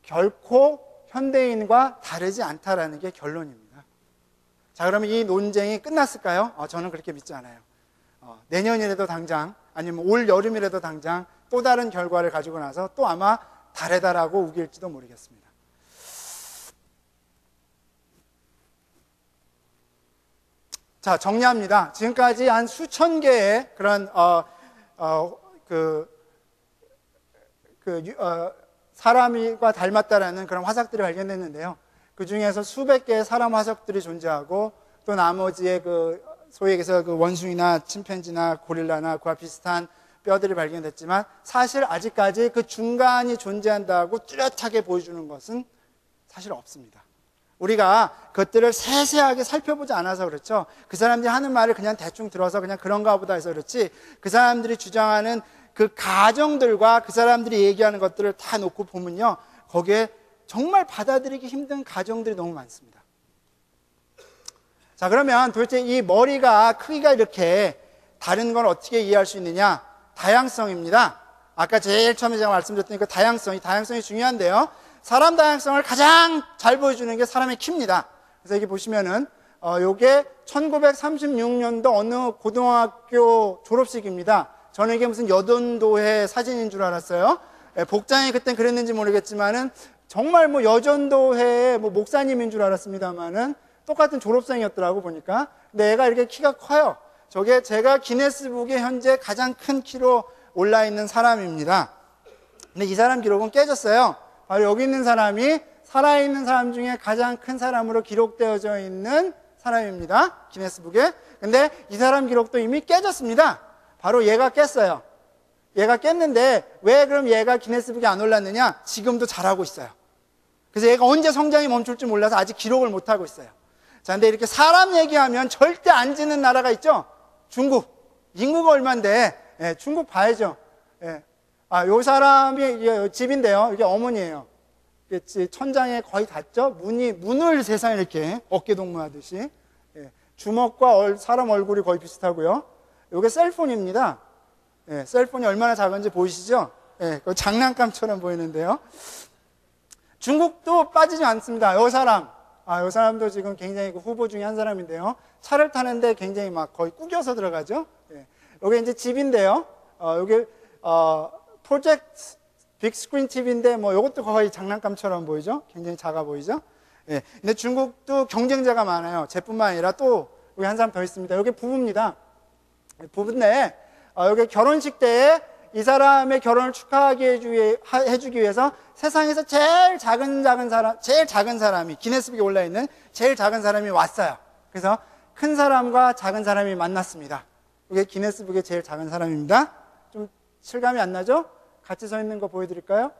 결코 현대인과 다르지 않다라는 게 결론입니다. 자, 그러면 이 논쟁이 끝났을까요? 저는 그렇게 믿지 않아요. 내년이라도 당장 아니면 올 여름이라도 당장 또 다른 결과를 가지고 나서 또 아마 다르다라고 우길지도 모르겠습니다. 자, 정리합니다. 지금까지 한 수천 개의 그런 사람과 닮았다라는 그런 화석들이 발견됐는데요. 그 중에서 수백 개의 사람 화석들이 존재하고 또 나머지의 소위 얘기해서 원숭이나 침팬지나 고릴라나 그와 비슷한 뼈들이 발견됐지만 사실 아직까지 그 중간이 존재한다고 뚜렷하게 보여주는 것은 사실 없습니다. 우리가 그것들을 세세하게 살펴보지 않아서 그렇죠. 그 사람들이 하는 말을 그냥 대충 들어서 그냥 그런가 보다 해서 그렇지, 그 사람들이 주장하는 그 가정들과 그 사람들이 얘기하는 것들을 다 놓고 보면요, 거기에 정말 받아들이기 힘든 가정들이 너무 많습니다. 자, 그러면 도대체 이 머리가 크기가 이렇게 다른 걸 어떻게 이해할 수 있느냐? 다양성입니다. 아까 제일 처음에 제가 말씀드렸던 그 다양성이 중요한데요. 사람 다양성을 가장 잘 보여주는 게 사람의 키입니다. 그래서 여기 보시면은 요게 1936년도 어느 고등학교 졸업식입니다. 저는 이게 무슨 여전도회 사진인 줄 알았어요. 복장이 그땐 그랬는지 모르겠지만은 정말 여전도회의 목사님인 줄 알았습니다만은 똑같은 졸업생이었더라고 보니까. 근데 애가 이렇게 키가 커요. 저게 제가 기네스북에 현재 가장 큰 키로 올라 있는 사람입니다. 근데 이 사람 기록은 깨졌어요. 바로 여기 있는 사람이 살아있는 사람 중에 가장 큰 사람으로 기록되어져 있는 사람입니다. 기네스북에. 근데 이 사람 기록도 이미 깨졌습니다. 바로 얘가 깼어요. 얘가 깼는데 왜 그럼 얘가 기네스북에 안 올랐느냐? 지금도 잘하고 있어요. 그래서 얘가 언제 성장이 멈출지 몰라서 아직 기록을 못하고 있어요. 자, 근데 이렇게 사람 얘기하면 절대 안 지는 나라가 있죠? 중국. 인구가 얼만데, 예, 중국 봐야죠. 예. 요 사람이 집인데요. 이게 어머니예요. 이게 천장에 거의 닿죠? 문을 세상에 이렇게 어깨 동무하듯이. 예. 주먹과 사람 얼굴이 거의 비슷하고요. 이게 셀폰입니다. 예, 셀폰이 얼마나 작은지 보이시죠? 예, 장난감처럼 보이는데요. 중국도 빠지지 않습니다. 요 사람도 지금 굉장히 후보 중에 한 사람인데요. 차를 타는데 굉장히 막 거의 구겨서 들어가죠. 예. 요게 이제 집인데요. 요게, 프로젝트 빅스크린 TV인데 요것도 거의 장난감처럼 보이죠? 굉장히 작아 보이죠? 예. 근데 중국도 경쟁자가 많아요. 쟤뿐만 아니라 또 여기 한 사람 더 있습니다. 요게 부부입니다. 부부인데, 여기 결혼식 때에 이 사람의 결혼을 축하하게 해주기 위해서 세상에서 제일 작은 사람이, 기네스북에 올라있는 제일 작은 사람이 왔어요. 그래서 큰 사람과 작은 사람이 만났습니다. 이게 기네스북의 제일 작은 사람입니다. 좀 실감이 안 나죠? 같이 서 있는 거 보여드릴까요?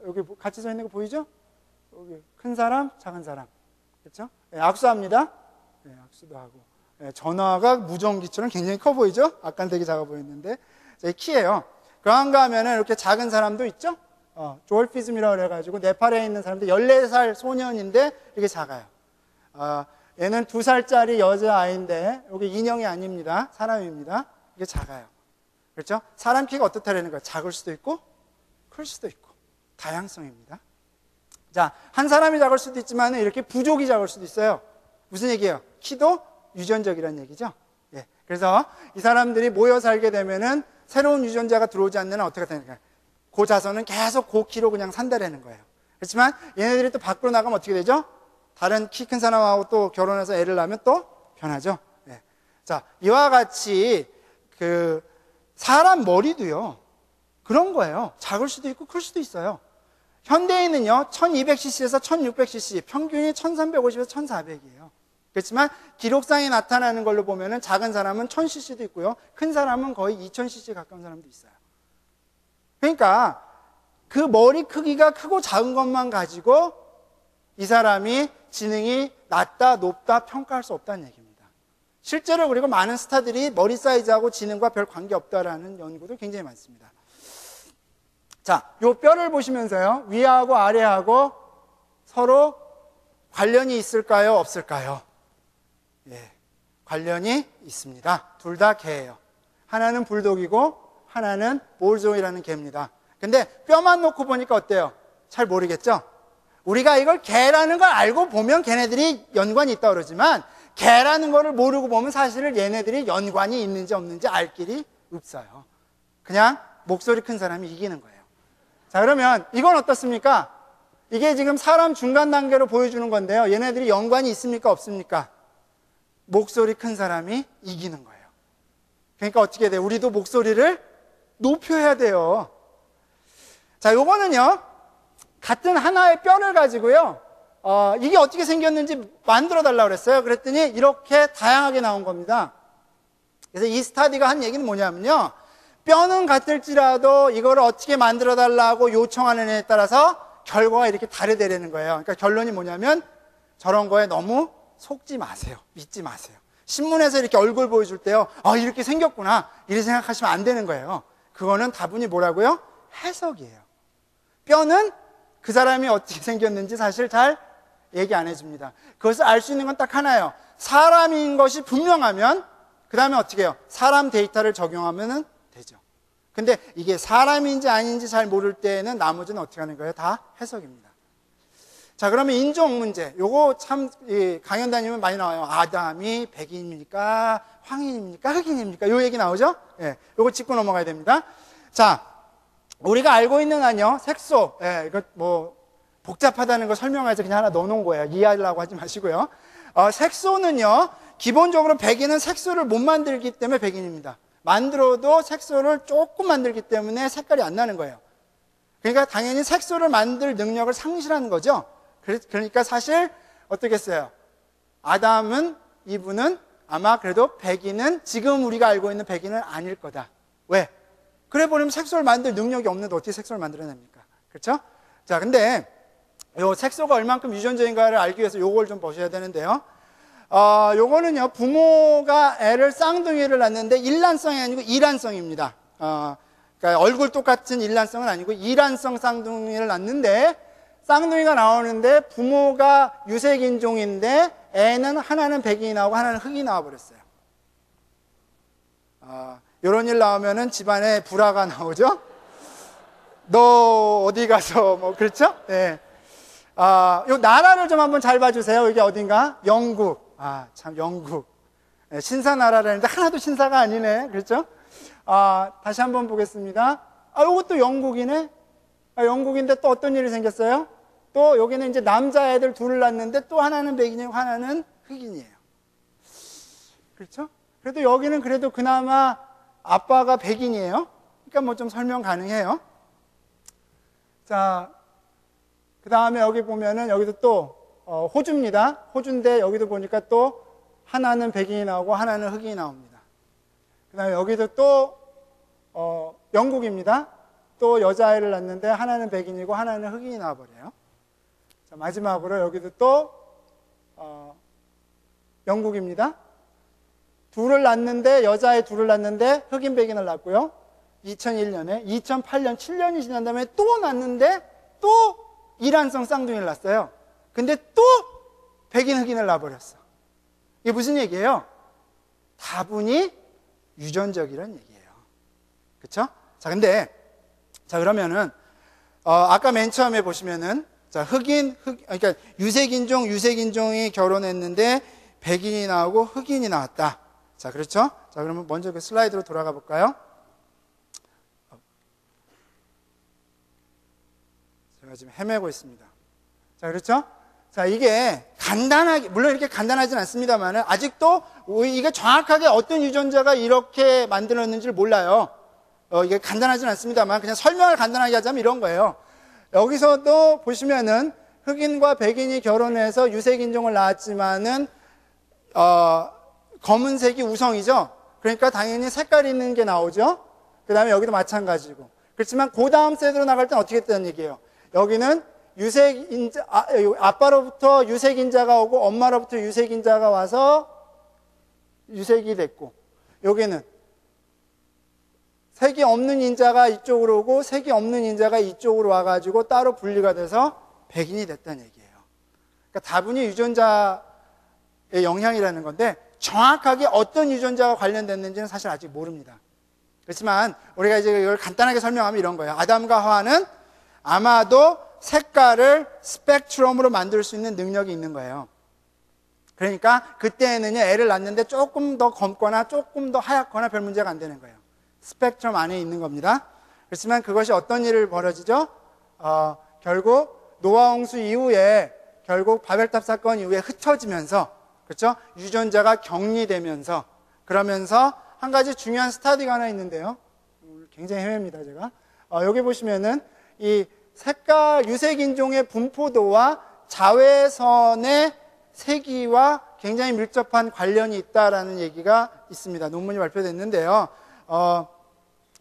여기 같이 서 있는 거 보이죠? 여기 큰 사람, 작은 사람. 그렇죠? 네, 악수합니다. 네, 악수도 하고. 네, 전화가 무전기처럼 굉장히 커 보이죠? 아까는 되게 작아 보였는데. 이 키예요. 그런가 하면은 이렇게 작은 사람도 있죠? 조얼피즘이라고 그래가지고 네팔에 있는 사람들 14살 소년인데 이게 작아요. 얘는 2살짜리 여자아이인데 여기 인형이 아닙니다. 사람입니다. 이게 작아요. 그렇죠? 사람 키가 어떻다라는 거예요. 작을 수도 있고 클 수도 있고 다양성입니다. 자, 한 사람이 작을 수도 있지만 이렇게 부족이 작을 수도 있어요. 무슨 얘기예요? 키도 유전적이라는 얘기죠. 예. 그래서 이 사람들이 모여 살게 되면은 새로운 유전자가 들어오지 않는 한 어떻게 되는가? 그 자손은 계속 그 키로 그냥 산다라는 거예요. 그렇지만 얘네들이 또 밖으로 나가면 어떻게 되죠? 다른 키 큰 사람하고 또 결혼해서 애를 낳으면 또 변하죠. 예. 자, 이와 같이 사람 머리도요, 그런 거예요. 작을 수도 있고 클 수도 있어요. 현대인은요, 1200cc에서 1600cc, 평균이 1350에서 1400이에요. 그렇지만 기록상에 나타나는 걸로 보면은 작은 사람은 1000cc도 있고요. 큰 사람은 거의 2000cc 가까운 사람도 있어요. 그러니까 그 머리 크기가 크고 작은 것만 가지고 이 사람이 지능이 낮다, 높다 평가할 수 없다는 얘기입니다. 실제로 그리고 많은 스타들이 머리 사이즈하고 지능과 별 관계없다라는 연구도 굉장히 많습니다. 자, 요 뼈를 보시면서요, 위하고 아래하고 서로 관련이 있을까요? 없을까요? 예, 관련이 있습니다. 둘 다 개예요. 하나는 불독이고 하나는 몰조이라는 개입니다. 근데 뼈만 놓고 보니까 어때요? 잘 모르겠죠? 우리가 이걸 개라는 걸 알고 보면 걔네들이 연관이 있다 그러지만 개라는 거를 모르고 보면 사실은 얘네들이 연관이 있는지 없는지 알 길이 없어요. 그냥 목소리 큰 사람이 이기는 거예요. 자, 그러면 이건 어떻습니까? 이게 지금 사람 중간 단계로 보여주는 건데요. 얘네들이 연관이 있습니까? 없습니까? 목소리 큰 사람이 이기는 거예요. 그러니까 어떻게 돼요? 우리도 목소리를 높여야 돼요. 자, 요거는요, 같은 하나의 뼈를 가지고요, 이게 어떻게 생겼는지 만들어 달라고 그랬어요. 그랬더니 이렇게 다양하게 나온 겁니다. 그래서 이 스타디가 한 얘기는 뭐냐면요, 뼈는 같을지라도 이걸 어떻게 만들어 달라고 요청하는 애에 따라서 결과가 이렇게 다르다는 거예요. 그러니까 결론이 뭐냐면 저런 거에 너무 속지 마세요. 믿지 마세요. 신문에서 이렇게 얼굴 보여줄 때요, 이렇게 생겼구나, 이렇게 생각하시면 안 되는 거예요. 그거는 다분히 뭐라고요? 해석이에요. 뼈는 그 사람이 어떻게 생겼는지 사실 잘 얘기 안 해줍니다. 그것을 알 수 있는 건 딱 하나예요. 사람인 것이 분명하면 그 다음에 어떻게 해요? 사람 데이터를 적용하면 되죠. 근데 이게 사람인지 아닌지 잘 모를 때에는 나머지는 어떻게 하는 거예요? 다 해석입니다. 자, 그러면 인종 문제, 요거 참 강연 다니면 많이 나와요. 아담이 백인입니까? 황인입니까? 흑인입니까? 요 얘기 나오죠? 예, 요거 짚고 넘어가야 됩니다. 자, 우리가 알고 있는 한요, 색소, 이거 뭐 복잡하다는 거 설명해서 그냥 하나 넣어놓은 거예요. 이해하려고 하지 마시고요. 색소는요, 기본적으로 백인은 색소를 못 만들기 때문에 백인입니다. 만들어도 색소를 조금 만들기 때문에 색깔이 안 나는 거예요. 그러니까 당연히 색소를 만들 능력을 상실하는 거죠. 그러니까 사실 어떻겠어요? 아담은, 이분은 아마 그래도 백인은, 지금 우리가 알고 있는 백인은 아닐 거다. 왜? 그래 버리면 색소를 만들 능력이 없는데 어떻게 색소를 만들어냅니까? 그렇죠? 자, 근데 요 색소가 얼만큼 유전자인가를 알기 위해서 요걸 좀 보셔야 되는데요. 요거는요, 부모가 애를 쌍둥이를 낳는데 일란성이 아니고 이란성입니다. 그러니까 얼굴 똑같은 일란성은 아니고 이란성 쌍둥이를 낳는데, 쌍둥이가 나오는데 부모가 유색인종인데 애는 하나는 백인이 나오고 하나는 흑인이 나와버렸어요. 이런 일 나오면은 집안에 불화가 나오죠? 너 어디 가서 뭐, 그렇죠? 예. 요 나라를 좀 한번 잘 봐주세요. 이게 어딘가? 영국. 참, 영국. 예, 신사나라라는데 하나도 신사가 아니네. 그렇죠? 다시 한번 보겠습니다. 요것도 영국이네? 영국인데 또 어떤 일이 생겼어요? 또 여기는 이제 남자애들 둘을 낳는데 또 하나는 백인이고 하나는 흑인이에요. 그렇죠? 그래도 여기는 그래도 그나마 아빠가 백인이에요. 그러니까 뭐 좀 설명 가능해요. 자, 그 다음에 여기 보면은 여기도 또 호주입니다. 호주인데 여기도 보니까 또 하나는 백인이 나오고 하나는 흑인이 나옵니다. 그 다음에 여기도 또 영국입니다. 또 여자아이를 낳는데 하나는 백인이고 하나는 흑인이 나와버려요. 자, 마지막으로 여기도 또 영국입니다. 둘을 낳는데, 여자아이 둘을 낳는데 흑인 백인을 낳고요. 2001년에 2008년 7년이 지난 다음에 또 낳는데 또 이란성 쌍둥이를 낳았어요. 근데 또 백인 흑인을 낳아버렸어. 이게 무슨 얘기예요? 다분히 유전적이라는 얘기예요. 그쵸? 자, 그러면은 아까 맨 처음에 보시면은, 자, 그러니까 유색인종이 결혼했는데 백인이 나오고 흑인이 나왔다. 자, 그렇죠? 자, 그러면 먼저 그 슬라이드로 돌아가 볼까요? 제가 지금 헤매고 있습니다. 자, 그렇죠? 자, 이게 간단하게, 물론 이렇게 간단하진 않습니다만, 아직도 이게 정확하게 어떤 유전자가 이렇게 만들었는지를 몰라요. 이게 간단하진 않습니다만, 그냥 설명을 간단하게 하자면 이런 거예요. 여기서도 보시면은 흑인과 백인이 결혼해서 유색인종을 낳았지만은, 검은색이 우성이죠? 그러니까 당연히 색깔 있는 게 나오죠? 그 다음에 여기도 마찬가지고. 그렇지만 그 다음 세대로 나갈 땐 어떻게 됐다는 얘기예요? 여기는 아빠로부터 유색인자가 오고 엄마로부터 유색인자가 와서 유색이 됐고, 여기는 색이 없는 인자가 이쪽으로 오고 색이 없는 인자가 이쪽으로 와가지고 따로 분리가 돼서 백인이 됐다는 얘기예요. 그러니까 다분히 유전자의 영향이라는 건데, 정확하게 어떤 유전자가 관련됐는지는 사실 아직 모릅니다. 그렇지만 우리가 이제 이걸 간단하게 설명하면 이런 거예요. 아담과 하와는 아마도 색깔을 스펙트럼으로 만들 수 있는 능력이 있는 거예요. 그러니까 그때는 애를 낳는데 조금 더 검거나 조금 더 하얗거나 별 문제가 안 되는 거예요. 스펙트럼 안에 있는 겁니다. 그렇지만 그것이 어떤 일을 벌어지죠? 결국 노아 홍수 이후에, 결국 바벨탑 사건 이후에 흩어지면서, 그렇죠? 유전자가 격리되면서, 그러면서 한 가지 중요한 스타디가 하나 있는데요. 굉장히 헤매입니다, 제가. 여기 보시면은 이 색깔 유색인종의 분포도와 자외선의 세기와 굉장히 밀접한 관련이 있다라는 얘기가 있습니다. 논문이 발표됐는데요.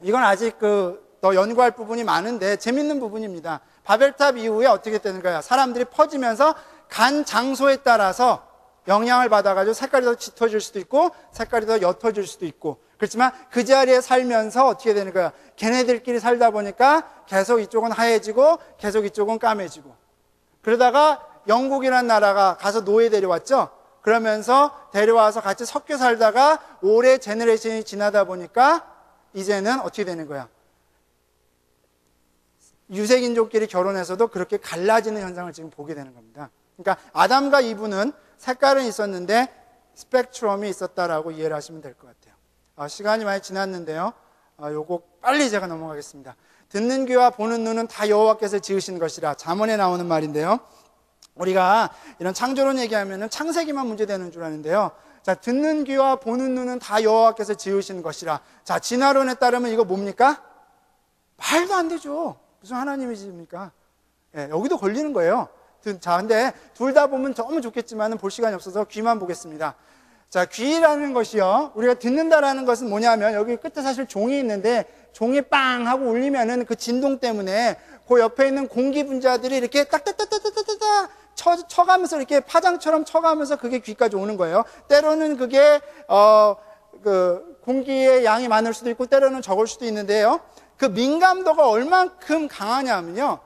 이건 아직 더 연구할 부분이 많은데 재밌는 부분입니다. 바벨탑 이후에 어떻게 되는 거야? 사람들이 퍼지면서 간 장소에 따라서 영향을 받아가지고 색깔이 더 짙어질 수도 있고 색깔이 더 옅어질 수도 있고, 그렇지만 그 자리에 살면서 어떻게 되는 거야? 걔네들끼리 살다 보니까 계속 이쪽은 하얘지고 계속 이쪽은 까매지고, 그러다가 영국이라는 나라가 가서 노예 데려왔죠. 그러면서 데려와서 같이 섞여 살다가 오래 제너레이션이 지나다 보니까 이제는 어떻게 되는 거야? 유색인종끼리 결혼해서도 그렇게 갈라지는 현상을 지금 보게 되는 겁니다. 그러니까 아담과 이브는 색깔은 있었는데 스펙트럼이 있었다라고 이해를 하시면 될 것 같아요. 시간이 많이 지났는데요. 요거 빨리 제가 넘어가겠습니다. 듣는 귀와 보는 눈은 다 여호와께서 지으신 것이라, 잠언에 나오는 말인데요. 우리가 이런 창조론 얘기하면은 창세기만 문제되는 줄 아는데요. 자, 듣는 귀와 보는 눈은 다 여호와께서 지으신 것이라. 자, 진화론에 따르면 이거 뭡니까? 말도 안 되죠. 무슨 하나님이 지습니까? 예, 여기도 걸리는 거예요. 자, 근데 둘 다 보면 너무 좋겠지만 볼 시간이 없어서 귀만 보겠습니다. 자, 귀라는 것이요, 우리가 듣는다라는 것은 뭐냐면, 여기 끝에 사실 종이 있는데 종이 빵 하고 울리면은 그 진동 때문에 그 옆에 있는 공기 분자들이 이렇게 딱딱딱딱딱딱딱 쳐가면서, 이렇게 파장처럼 쳐가면서 그게 귀까지 오는 거예요. 때로는 그게 공기의 양이 많을 수도 있고 때로는 적을 수도 있는데요. 그 민감도가 얼만큼 강하냐면요,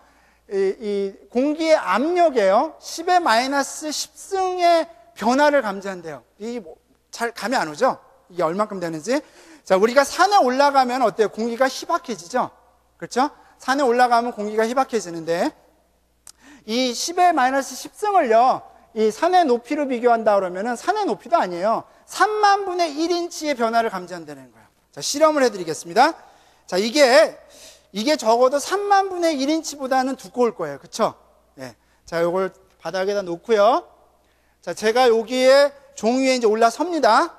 이 공기의 압력에요, 10의 마이너스 10승의 변화를 감지한대요. 이 잘 감이 안 오죠? 이게 얼만큼 되는지. 자, 우리가 산에 올라가면 어때요? 공기가 희박해지죠? 그렇죠? 산에 올라가면 공기가 희박해지는데, 이 10의 마이너스 10승을요, 이 산의 높이로 비교한다 그러면은 산의 높이도 아니에요. 3만 분의 1인치의 변화를 감지한다는 거예요. 자, 실험을 해드리겠습니다. 자, 이게 적어도 3만 분의 1인치보다는 두꺼울 거예요. 그쵸? 네. 자, 요걸 바닥에다 놓고요. 자, 제가 여기에 종 위에 이제 올라섭니다.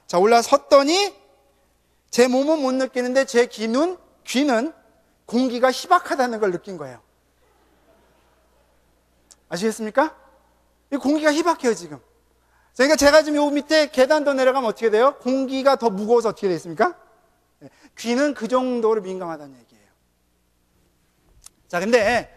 자, 올라섰더니 제 몸은 못 느끼는데 제 귀는 공기가 희박하다는 걸 느낀 거예요. 아시겠습니까? 이 공기가 희박해요, 지금. 그러니까 제가 지금 요 밑에 계단 더 내려가면 어떻게 돼요? 공기가 더 무거워서 어떻게 되겠습니까? 귀는 그 정도로 민감하다는 얘기예요. 자, 근데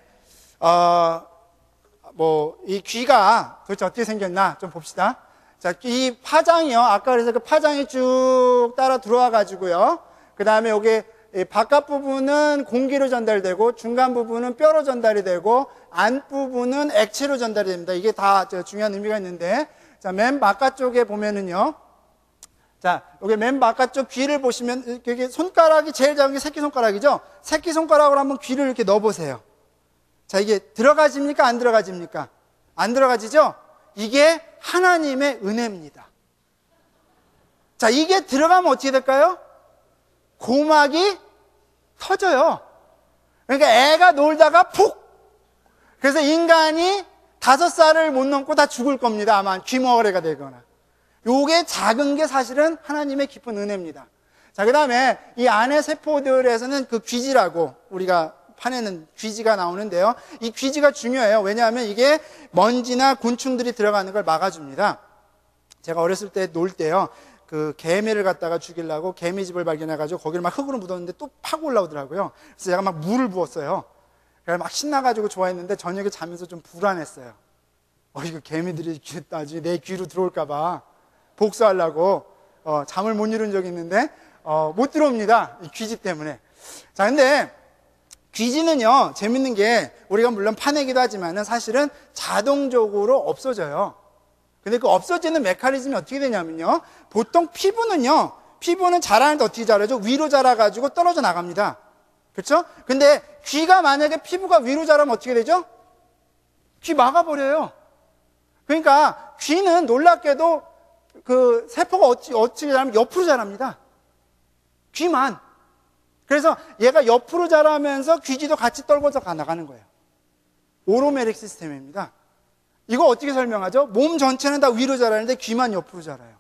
이 귀가 도대체 어떻게 생겼나 좀 봅시다. 자, 이 파장이요, 아까 그래서 그 파장이 쭉 따라 들어와 가지고요, 그 다음에 여기 바깥 부분은 공기로 전달되고 중간 부분은 뼈로 전달이 되고 안 부분은 액체로 전달이 됩니다. 이게 다 중요한 의미가 있는데, 자, 맨 바깥쪽에 보면은요, 자, 여기 맨 바깥쪽 귀를 보시면 여기 손가락이 제일 작은 게 새끼손가락이죠? 새끼손가락으로 한번 귀를 이렇게 넣어보세요. 자, 이게 들어가집니까? 안 들어가집니까? 안 들어가지죠? 이게 하나님의 은혜입니다. 자, 이게 들어가면 어떻게 될까요? 고막이 터져요. 그러니까 애가 놀다가 푹! 그래서 인간이 5살을 못 넘고 다 죽을 겁니다. 아마 귀머거리가 되거나. 요게 작은 게 사실은 하나님의 깊은 은혜입니다. 자, 그 다음에 이 안의 세포들에서는 그 귀지라고, 우리가 판에는 귀지가 나오는데요. 이 귀지가 중요해요. 왜냐하면 이게 먼지나 곤충들이 들어가는 걸 막아줍니다. 제가 어렸을 때 놀 때요, 그 개미를 갖다가 죽이려고 개미집을 발견해가지고 거기를 막 흙으로 묻었는데 또 파고 올라오더라고요. 그래서 제가 막 물을 부었어요. 그래서 막 신나가지고 좋아했는데 저녁에 자면서 좀 불안했어요. 이거 개미들이 나중에 내 귀로 들어올까봐 복수하려고 잠을 못 이룬 적이 있는데 못 들어옵니다. 이 귀지 때문에. 자, 근데 귀지는요, 재밌는 게 우리가 물론 파내기도 하지만은 사실은 자동적으로 없어져요. 근데 그 없어지는 메커니즘이 어떻게 되냐면요, 보통 피부는 자라는데 어떻게 자라죠? 위로 자라가지고 떨어져 나갑니다. 그렇죠? 근데 귀가 만약에 피부가 위로 자라면 어떻게 되죠? 귀 막아버려요. 그러니까 귀는 놀랍게도 그 세포가 어떻게 자라면 옆으로 자랍니다. 귀만. 그래서 얘가 옆으로 자라면서 귀지도 같이 떨궈져 나가는 거예요. 오로메릭 시스템입니다. 이거 어떻게 설명하죠? 몸 전체는 다 위로 자라는데 귀만 옆으로 자라요.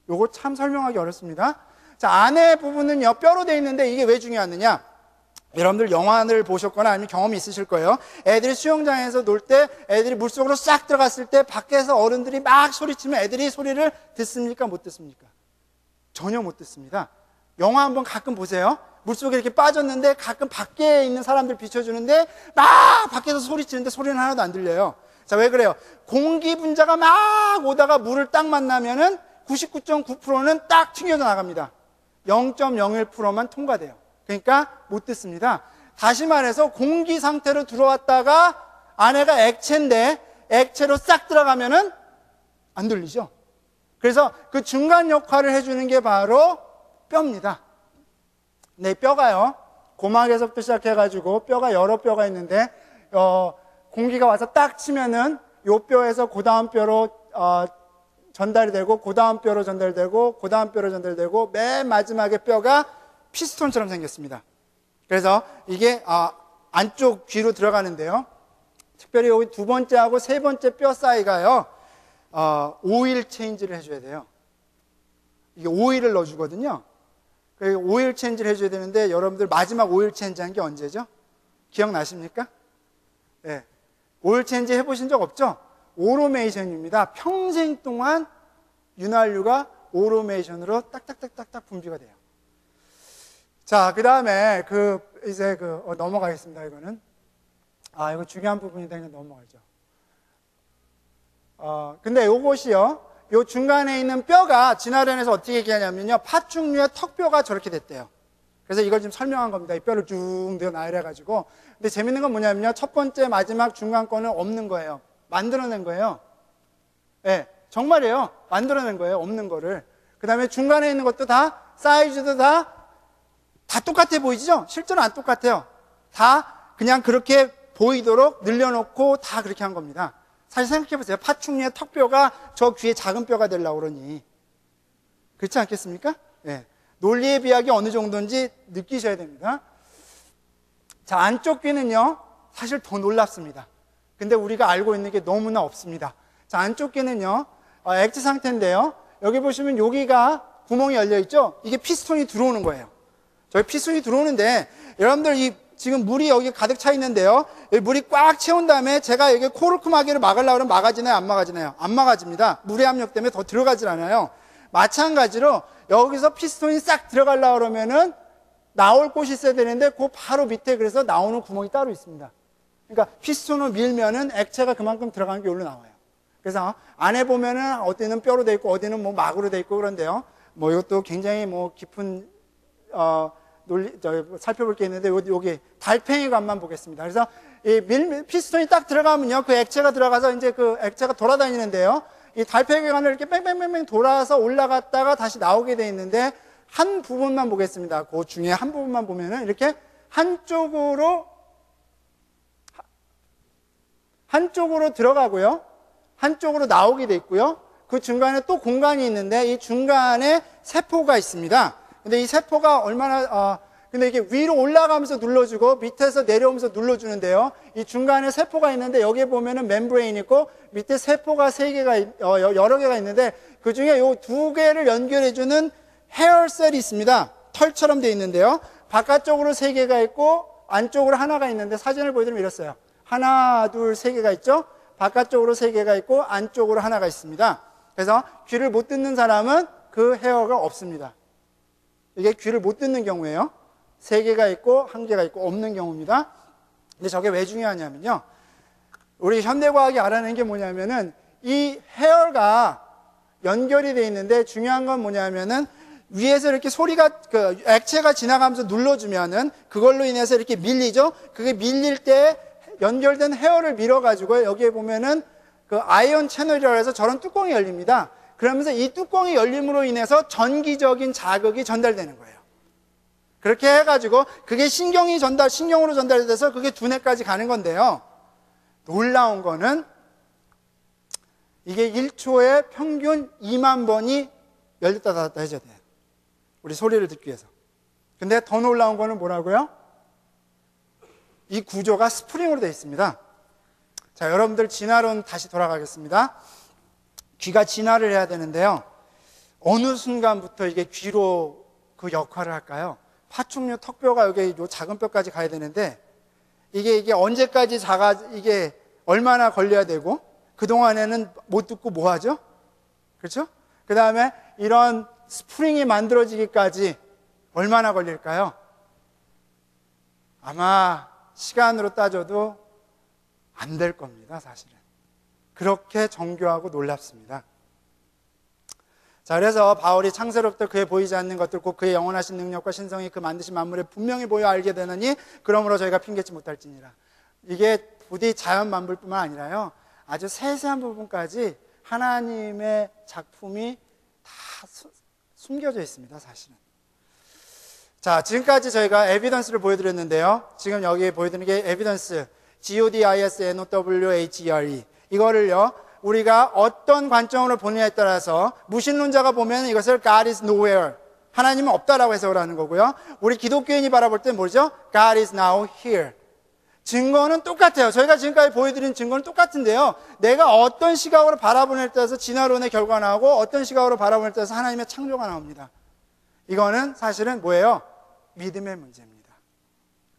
요거 참 설명하기 어렵습니다. 자, 안에 부분은요, 뼈로 되어 있는데 이게 왜 중요하느냐? 여러분들 영화를 보셨거나 아니면 경험이 있으실 거예요. 애들이 수영장에서 놀 때 애들이 물속으로 싹 들어갔을 때 밖에서 어른들이 막 소리치면 애들이 소리를 듣습니까? 못 듣습니까? 전혀 못 듣습니다. 영화 한번 가끔 보세요. 물속에 이렇게 빠졌는데 가끔 밖에 있는 사람들 비춰주는데 막 밖에서 소리치는데 소리는 하나도 안 들려요. 자, 왜 그래요? 공기 분자가 막 오다가 물을 딱 만나면은 99.9%는 딱 튕겨져 나갑니다. 0.01%만 통과돼요. 그러니까 못 듣습니다. 다시 말해서 공기 상태로 들어왔다가 안에가 액체인데 액체로 싹 들어가면은 안 들리죠. 그래서 그 중간 역할을 해주는 게 바로 뼈입니다. 네, 뼈가요, 고막에서부터 시작해가지고 뼈가 여러 뼈가 있는데 공기가 와서 딱 치면은 요 뼈에서 그 다음 뼈로 전달이 되고 그 다음 뼈로 전달되고 그 다음 뼈로 전달되고 맨 마지막에 뼈가 피스톤처럼 생겼습니다. 그래서 이게 안쪽 귀로 들어가는데요. 특별히 여기 두 번째하고 세 번째 뼈 사이가요, 오일 체인지를 해줘야 돼요. 이게 오일을 넣어주거든요. 오일 체인지를 해줘야 되는데 여러분들 마지막 오일 체인지 한 게 언제죠? 기억나십니까? 네. 오일 체인지 해보신 적 없죠? 오로메이션입니다. 평생 동안 윤활유가 오로메이션으로 딱딱딱딱딱 분비가 돼요. 자, 그 다음에 이제 넘어가겠습니다. 이거는 이거 중요한 부분인데 그냥 넘어가죠. 근데 요것이요, 요 중간에 있는 뼈가 진화론에서 어떻게 얘기하냐면요, 파충류의 턱뼈가 저렇게 됐대요. 그래서 이걸 지금 설명한 겁니다. 이 뼈를 쭉 내려가지고. 근데 재밌는 건 뭐냐면요, 첫 번째, 마지막, 중간 거는 없는 거예요. 만들어낸 거예요. 네, 정말이에요. 만들어낸 거예요. 없는 거를. 그 다음에 중간에 있는 것도 다, 사이즈도 다 똑같아 보이죠? 실제로 안 똑같아요. 다 그냥 그렇게 보이도록 늘려놓고 다 그렇게 한 겁니다. 사실 생각해 보세요. 파충류의 턱뼈가 저 귀에 작은 뼈가 되려고 그러니. 그렇지 않겠습니까? 네. 논리의 비약이 어느 정도인지 느끼셔야 됩니다. 자, 안쪽 귀는요, 사실 더 놀랍습니다. 근데 우리가 알고 있는 게 너무나 없습니다. 자, 안쪽 귀는요, 액체 상태인데요, 여기 보시면 여기가 구멍이 열려 있죠? 이게 피스톤이 들어오는 거예요. 저기 피스톤이 들어오는데, 여러분들 지금 물이 여기 가득 차 있는데요, 여기 물이 꽉 채운 다음에 제가 여기 코르크 마개를 막으려고 하면 막아지나요? 안 막아지나요? 안 막아집니다. 물의 압력 때문에 더 들어가질 않아요. 마찬가지로 여기서 피스톤이 싹 들어가려고 그러면은 나올 곳이 있어야 되는데 그 바로 밑에 그래서 나오는 구멍이 따로 있습니다. 그러니까 피스톤을 밀면은 액체가 그만큼 들어가는 게 여기로 나와요. 그래서 안에 보면은 어디는 뼈로 돼 있고 어디는 뭐 막으로 돼 있고 그런데요, 뭐 이것도 굉장히 뭐 깊은 살펴볼 게 있는데 여기 달팽이관만 보겠습니다. 그래서 이 피스톤이 딱 들어가면요, 그 액체가 들어가서 이제 그 액체가 돌아다니는데요, 이 달팽이관을 이렇게 뺑뺑뺑뺑 돌아서 올라갔다가 다시 나오게 돼 있는데, 한 부분만 보겠습니다. 그 중에 한 부분만 보면은 이렇게 한쪽으로 들어가고요, 한쪽으로 나오게 돼 있고요, 그 중간에 또 공간이 있는데 이 중간에 세포가 있습니다. 근데 이 세포가 근데 이게 위로 올라가면서 눌러주고 밑에서 내려오면서 눌러주는데요, 이 중간에 세포가 있는데 여기에 보면은 멤브레인 있고 밑에 세포가 여러 개가 있는데 그 중에 요 두 개를 연결해주는 헤어셀이 있습니다. 털처럼 되어 있는데요, 바깥쪽으로 세 개가 있고 안쪽으로 하나가 있는데, 사진을 보여드리면 이렇어요. 하나, 둘, 세 개가 있죠? 바깥쪽으로 세 개가 있고 안쪽으로 하나가 있습니다. 그래서 귀를 못 듣는 사람은 그 헤어가 없습니다. 이게 귀를 못 듣는 경우에요. 세 개가 있고 한 개가 있고 없는 경우입니다. 근데 저게 왜 중요하냐면요, 우리 현대과학이 알아낸 게 뭐냐면은 이 헤어가 연결이 돼 있는데, 중요한 건 뭐냐면은 위에서 이렇게 액체가 지나가면서 눌러주면은 그걸로 인해서 이렇게 밀리죠? 그게 밀릴 때 연결된 헤어를 밀어가지고 여기에 보면은 그 아이온 채널이라고 해서 저런 뚜껑이 열립니다. 그러면서 이 뚜껑이 열림으로 인해서 전기적인 자극이 전달되는 거예요. 그렇게 해가지고 그게 신경으로 전달이 돼서 그게 두뇌까지 가는 건데요, 놀라운 거는 이게 1초에 평균 2만 번이 열렸다 닫았다 해줘야 돼요. 우리 소리를 듣기 위해서. 근데 더 놀라운 거는 뭐라고요? 이 구조가 스프링으로 되어 있습니다. 자, 여러분들 진화론 다시 돌아가겠습니다. 귀가 진화를 해야 되는데요. 어느 순간부터 이게 귀로 그 역할을 할까요? 파충류 턱뼈가 여기 요 작은 뼈까지 가야 되는데 이게 언제까지 이게 얼마나 걸려야 되고 그동안에는 못 듣고 뭐 하죠? 그렇죠? 그 다음에 이런 스프링이 만들어지기까지 얼마나 걸릴까요? 아마 시간으로 따져도 안 될 겁니다, 사실은. 그렇게 정교하고 놀랍습니다. 자, 그래서 바울이 창세로부터 그의 보이지 않는 것들 곧 그의 영원하신 능력과 신성이 그 만드신 만물에 분명히 보여 알게 되느니 그러므로 저희가 핑계치 못할지니라. 이게 부디 자연 만물뿐만 아니라요, 아주 세세한 부분까지 하나님의 작품이 다 숨겨져 있습니다, 사실은. 자, 지금까지 저희가 에비던스를 보여드렸는데요. 지금 여기 보여드리는 게 에비던스, GODISNOWHERE. 이거를요, 우리가 어떤 관점으로 보느냐에 따라서 무신론자가 보면 이것을 God is nowhere, 하나님은 없다라고 해석을 하는 거고요. 우리 기독교인이 바라볼 때 뭐죠? God is now here. 증거는 똑같아요. 저희가 지금까지 보여드린 증거는 똑같은데요, 내가 어떤 시각으로 바라보느냐에 따라서 진화론의 결과가 나오고 어떤 시각으로 바라보느냐에 따라서 하나님의 창조가 나옵니다. 이거는 사실은 뭐예요? 믿음의 문제입니다.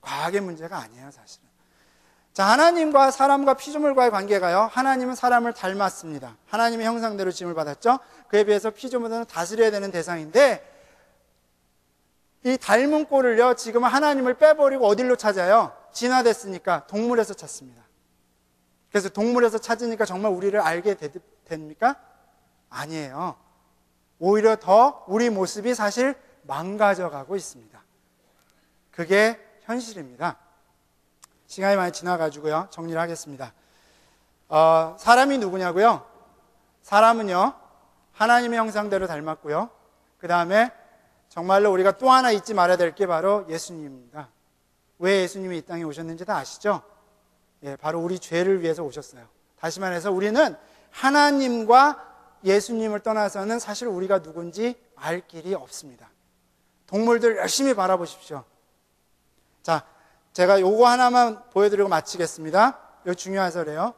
과학의 문제가 아니에요, 사실은. 자, 하나님과 사람과 피조물과의 관계가요, 하나님은 사람을 닮았습니다. 하나님의 형상대로 지음을 받았죠. 그에 비해서 피조물은 다스려야 되는 대상인데 이 닮은 꼴을요, 지금은 하나님을 빼버리고 어디로 찾아요? 진화됐으니까 동물에서 찾습니다. 그래서 동물에서 찾으니까 정말 우리를 알게 됩니까? 아니에요. 오히려 더 우리 모습이 사실 망가져가고 있습니다. 그게 현실입니다. 시간이 많이 지나가지고요, 정리를 하겠습니다. 사람이 누구냐고요? 사람은요, 하나님의 형상대로 닮았고요. 그 다음에 정말로 우리가 또 하나 잊지 말아야 될 게 바로 예수님입니다. 왜 예수님이 이 땅에 오셨는지 다 아시죠? 예, 바로 우리 죄를 위해서 오셨어요. 다시 말해서 우리는 하나님과 예수님을 떠나서는 사실 우리가 누군지 알 길이 없습니다. 동물들 열심히 바라보십시오. 자, 제가 요거 하나만 보여드리고 마치겠습니다. 이거 중요해서 그래요.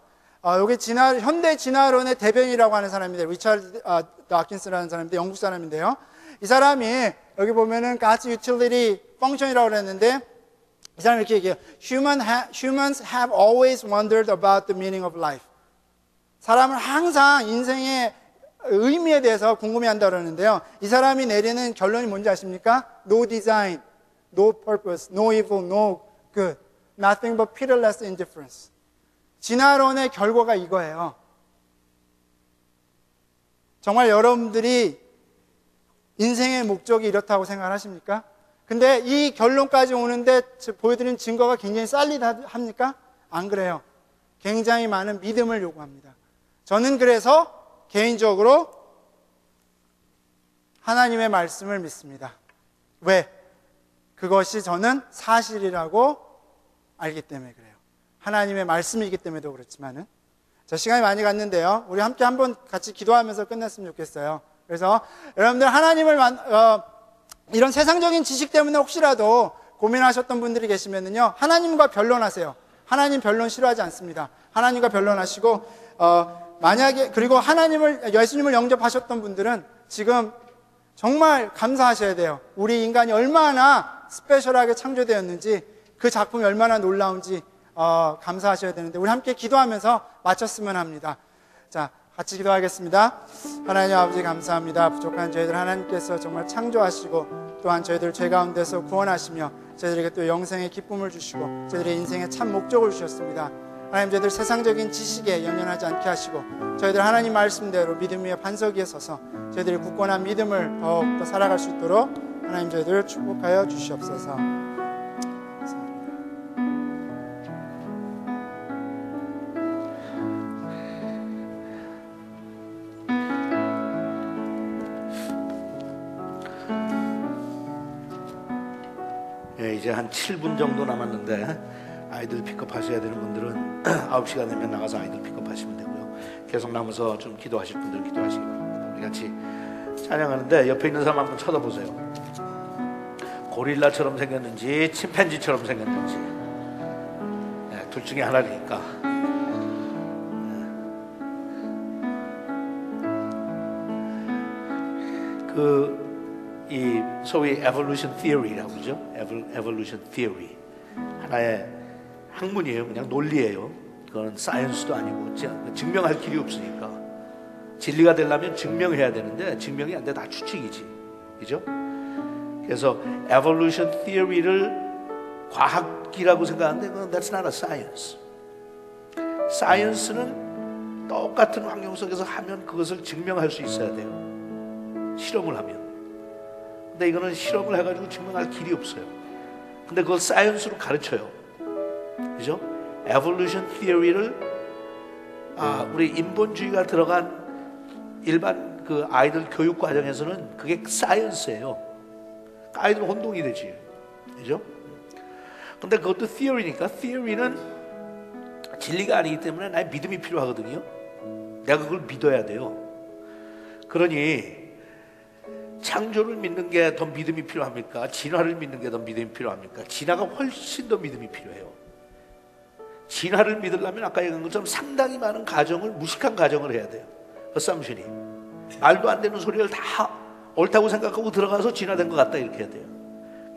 여기 현대 진화론의 대변이라고 하는 사람인데, 리차드 다킨스라는 사람인데, 영국 사람인데요. 이 사람이 여기 보면은 God's utility function이라고 그랬는데, 이 사람이 이렇게 얘기해요. Humans have always wondered about the meaning of life. 사람은 항상 인생의 의미에 대해서 궁금해한다 그러는데요. 이 사람이 내리는 결론이 뭔지 아십니까? No design, no purpose, no evil, no good, nothing but pitiless indifference. 진화론의 결과가 이거예요. 정말 여러분들이 인생의 목적이 이렇다고 생각하십니까? 근데 이 결론까지 오는데 보여드린 증거가 굉장히 쌀리합니까? 안 그래요. 굉장히 많은 믿음을 요구합니다. 저는 그래서 개인적으로 하나님의 말씀을 믿습니다. 왜? 그것이 저는 사실이라고 알기 때문에 그래요. 하나님의 말씀이기 때문에도 그렇지만은. 자, 시간이 많이 갔는데요, 우리 함께 한번 같이 기도하면서 끝냈으면 좋겠어요. 그래서 여러분들 하나님을 이런 세상적인 지식 때문에 혹시라도 고민하셨던 분들이 계시면은요, 하나님과 변론하세요. 하나님 변론 싫어하지 않습니다. 하나님과 변론하시고, 만약에, 그리고 예수님을 영접하셨던 분들은 지금 정말 감사하셔야 돼요. 우리 인간이 얼마나 스페셜하게 창조되었는지, 그 작품이 얼마나 놀라운지, 감사하셔야 되는데, 우리 함께 기도하면서 마쳤으면 합니다. 자, 같이 기도하겠습니다. 하나님 아버지 감사합니다. 부족한 저희들 하나님께서 정말 창조하시고 또한 저희들 죄 가운데서 구원하시며 저희들에게 또 영생의 기쁨을 주시고 저희들의 인생의 참 목적을 주셨습니다. 하나님, 저희들 세상적인 지식에 연연하지 않게 하시고 저희들 하나님 말씀대로 믿음 위에 반석 위에 서서 저희들의 굳건한 믿음을 더욱더 살아갈 수 있도록 하나님 저희들을 축복하여 주시옵소서. 이제 한 7분 정도 남았는데 아이들 픽업하셔야 되는 분들은 9시가 되면 나가서 아이들 픽업하시면 되고요. 계속 남아서 좀 기도하실 분들은 기도하시기 바랍니다. 우리 같이 찬양하는데 옆에 있는 사람 한번 쳐다보세요. 고릴라처럼 생겼는지 침팬지처럼 생겼는지, 둘 중에 하나니까 이 소위 evolution theory라고 그러죠. evolution theory. 하나의 학문이에요. 그냥 논리예요. 그건 사이언스도 아니고 증명할 길이 없으니까. 진리가 되려면 증명해야 되는데 증명이 안 돼. 다 추측이지. 그죠? 그래서 evolution theory를 과학이라고 생각하는데 그건 that's not a science. 사이언스는 똑같은 환경 속에서 하면 그것을 증명할 수 있어야 돼요. 실험을 하면. 근데 이거는 실험을 해가지고 증명할 길이 없어요. 근데 그걸 사이언스로 가르쳐요. 그죠? evolution theory를 우리 인본주의가 들어간 일반 그 아이들 교육 과정에서는 그게 사이언스예요. 아이들 혼동이 되지. 그죠? 근데 그것도 theory니까 theory는 진리가 아니기 때문에 나의 믿음이 필요하거든요. 내가 그걸 믿어야 돼요. 그러니 창조를 믿는 게 더 믿음이 필요합니까? 진화를 믿는 게 더 믿음이 필요합니까? 진화가 훨씬 더 믿음이 필요해요. 진화를 믿으려면 아까 얘기한 것처럼 상당히 많은 가정을 무식한 가정을 해야 돼요. 어썸션이 말도 안 되는 소리를 다 옳다고 생각하고 들어가서 진화된 것 같다 이렇게 해야 돼요.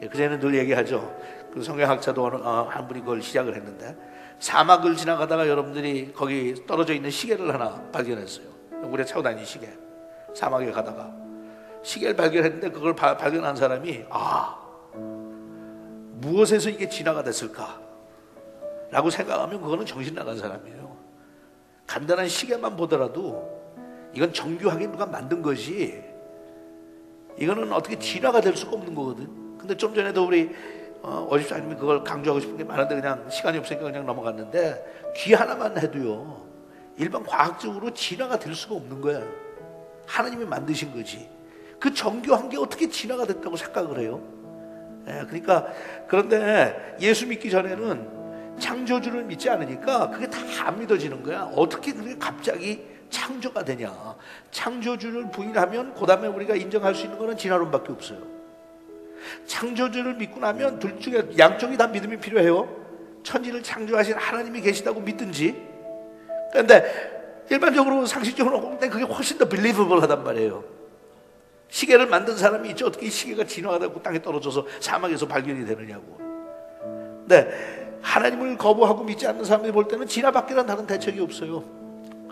그전에는 늘 얘기하죠. 그 성경학자도 한 분이 그걸 시작을 했는데 사막을 지나가다가 여러분들이 거기 떨어져 있는 시계를 하나 발견했어요. 우리가 차고 다니는 시계. 사막에 가다가 시계를 발견했는데 그걸 발견한 사람이 무엇에서 이게 진화가 됐을까? 라고 생각하면 그거는 정신 나간 사람이에요. 간단한 시계만 보더라도 이건 정교하게 누가 만든 것이 이거는 어떻게 진화가 될 수가 없는 거거든. 근데 좀 전에도 우리 어집사님이 그걸 강조하고 싶은 게 많은데 그냥 시간이 없으니까 그냥 넘어갔는데 귀 하나만 해도요 일반 과학적으로 진화가 될 수가 없는 거야. 하나님이 만드신 거지. 그 정교한 게 어떻게 진화가 됐다고 생각을 해요? 그러니까 그런데 예수 믿기 전에는 창조주를 믿지 않으니까 그게 다 안 믿어지는 거야. 어떻게 그게 갑자기 창조가 되냐. 창조주를 부인하면 그 다음에 우리가 인정할 수 있는 거는 진화론밖에 없어요. 창조주를 믿고 나면 둘 중에 양쪽이 다 믿음이 필요해요. 천지를 창조하신 하나님이 계시다고 믿든지. 그런데 일반적으로 상식적으로 볼 때 그게 훨씬 더 believable 하단 말이에요. 시계를 만든 사람이 있죠. 어떻게 시계가 진화하고 땅에 떨어져서 사막에서 발견이 되느냐고. 근데 하나님을 거부하고 믿지 않는 사람들이 볼 때는 진화밖에는 다른 대책이 없어요.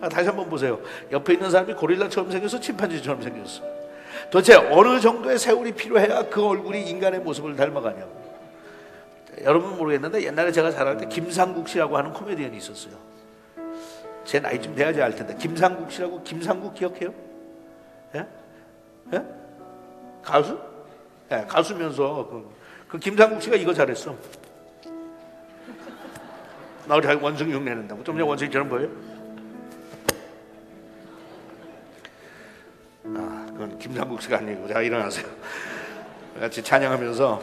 다시 한번 보세요. 옆에 있는 사람이 고릴라처럼 생겼어, 침판지처럼 생겼어. 도대체 어느 정도의 세월이 필요해야 그 얼굴이 인간의 모습을 닮아가냐고. 여러분은 모르겠는데 옛날에 제가 자랄 때 김상국 씨라고 하는 코미디언이 있었어요. 제 나이쯤 돼야지 알 텐데. 김상국 씨라고. 김상국 기억해요? 예? 예? 가수? 예, 가수면서 그 김상국 씨가 이거 잘했어. 나 자기 원숭이 흉내낸다고. 좀 전에 원숭이처럼 보여요? 그건 김상국 씨가 아니고. 자, 일어나세요. 같이 찬양하면서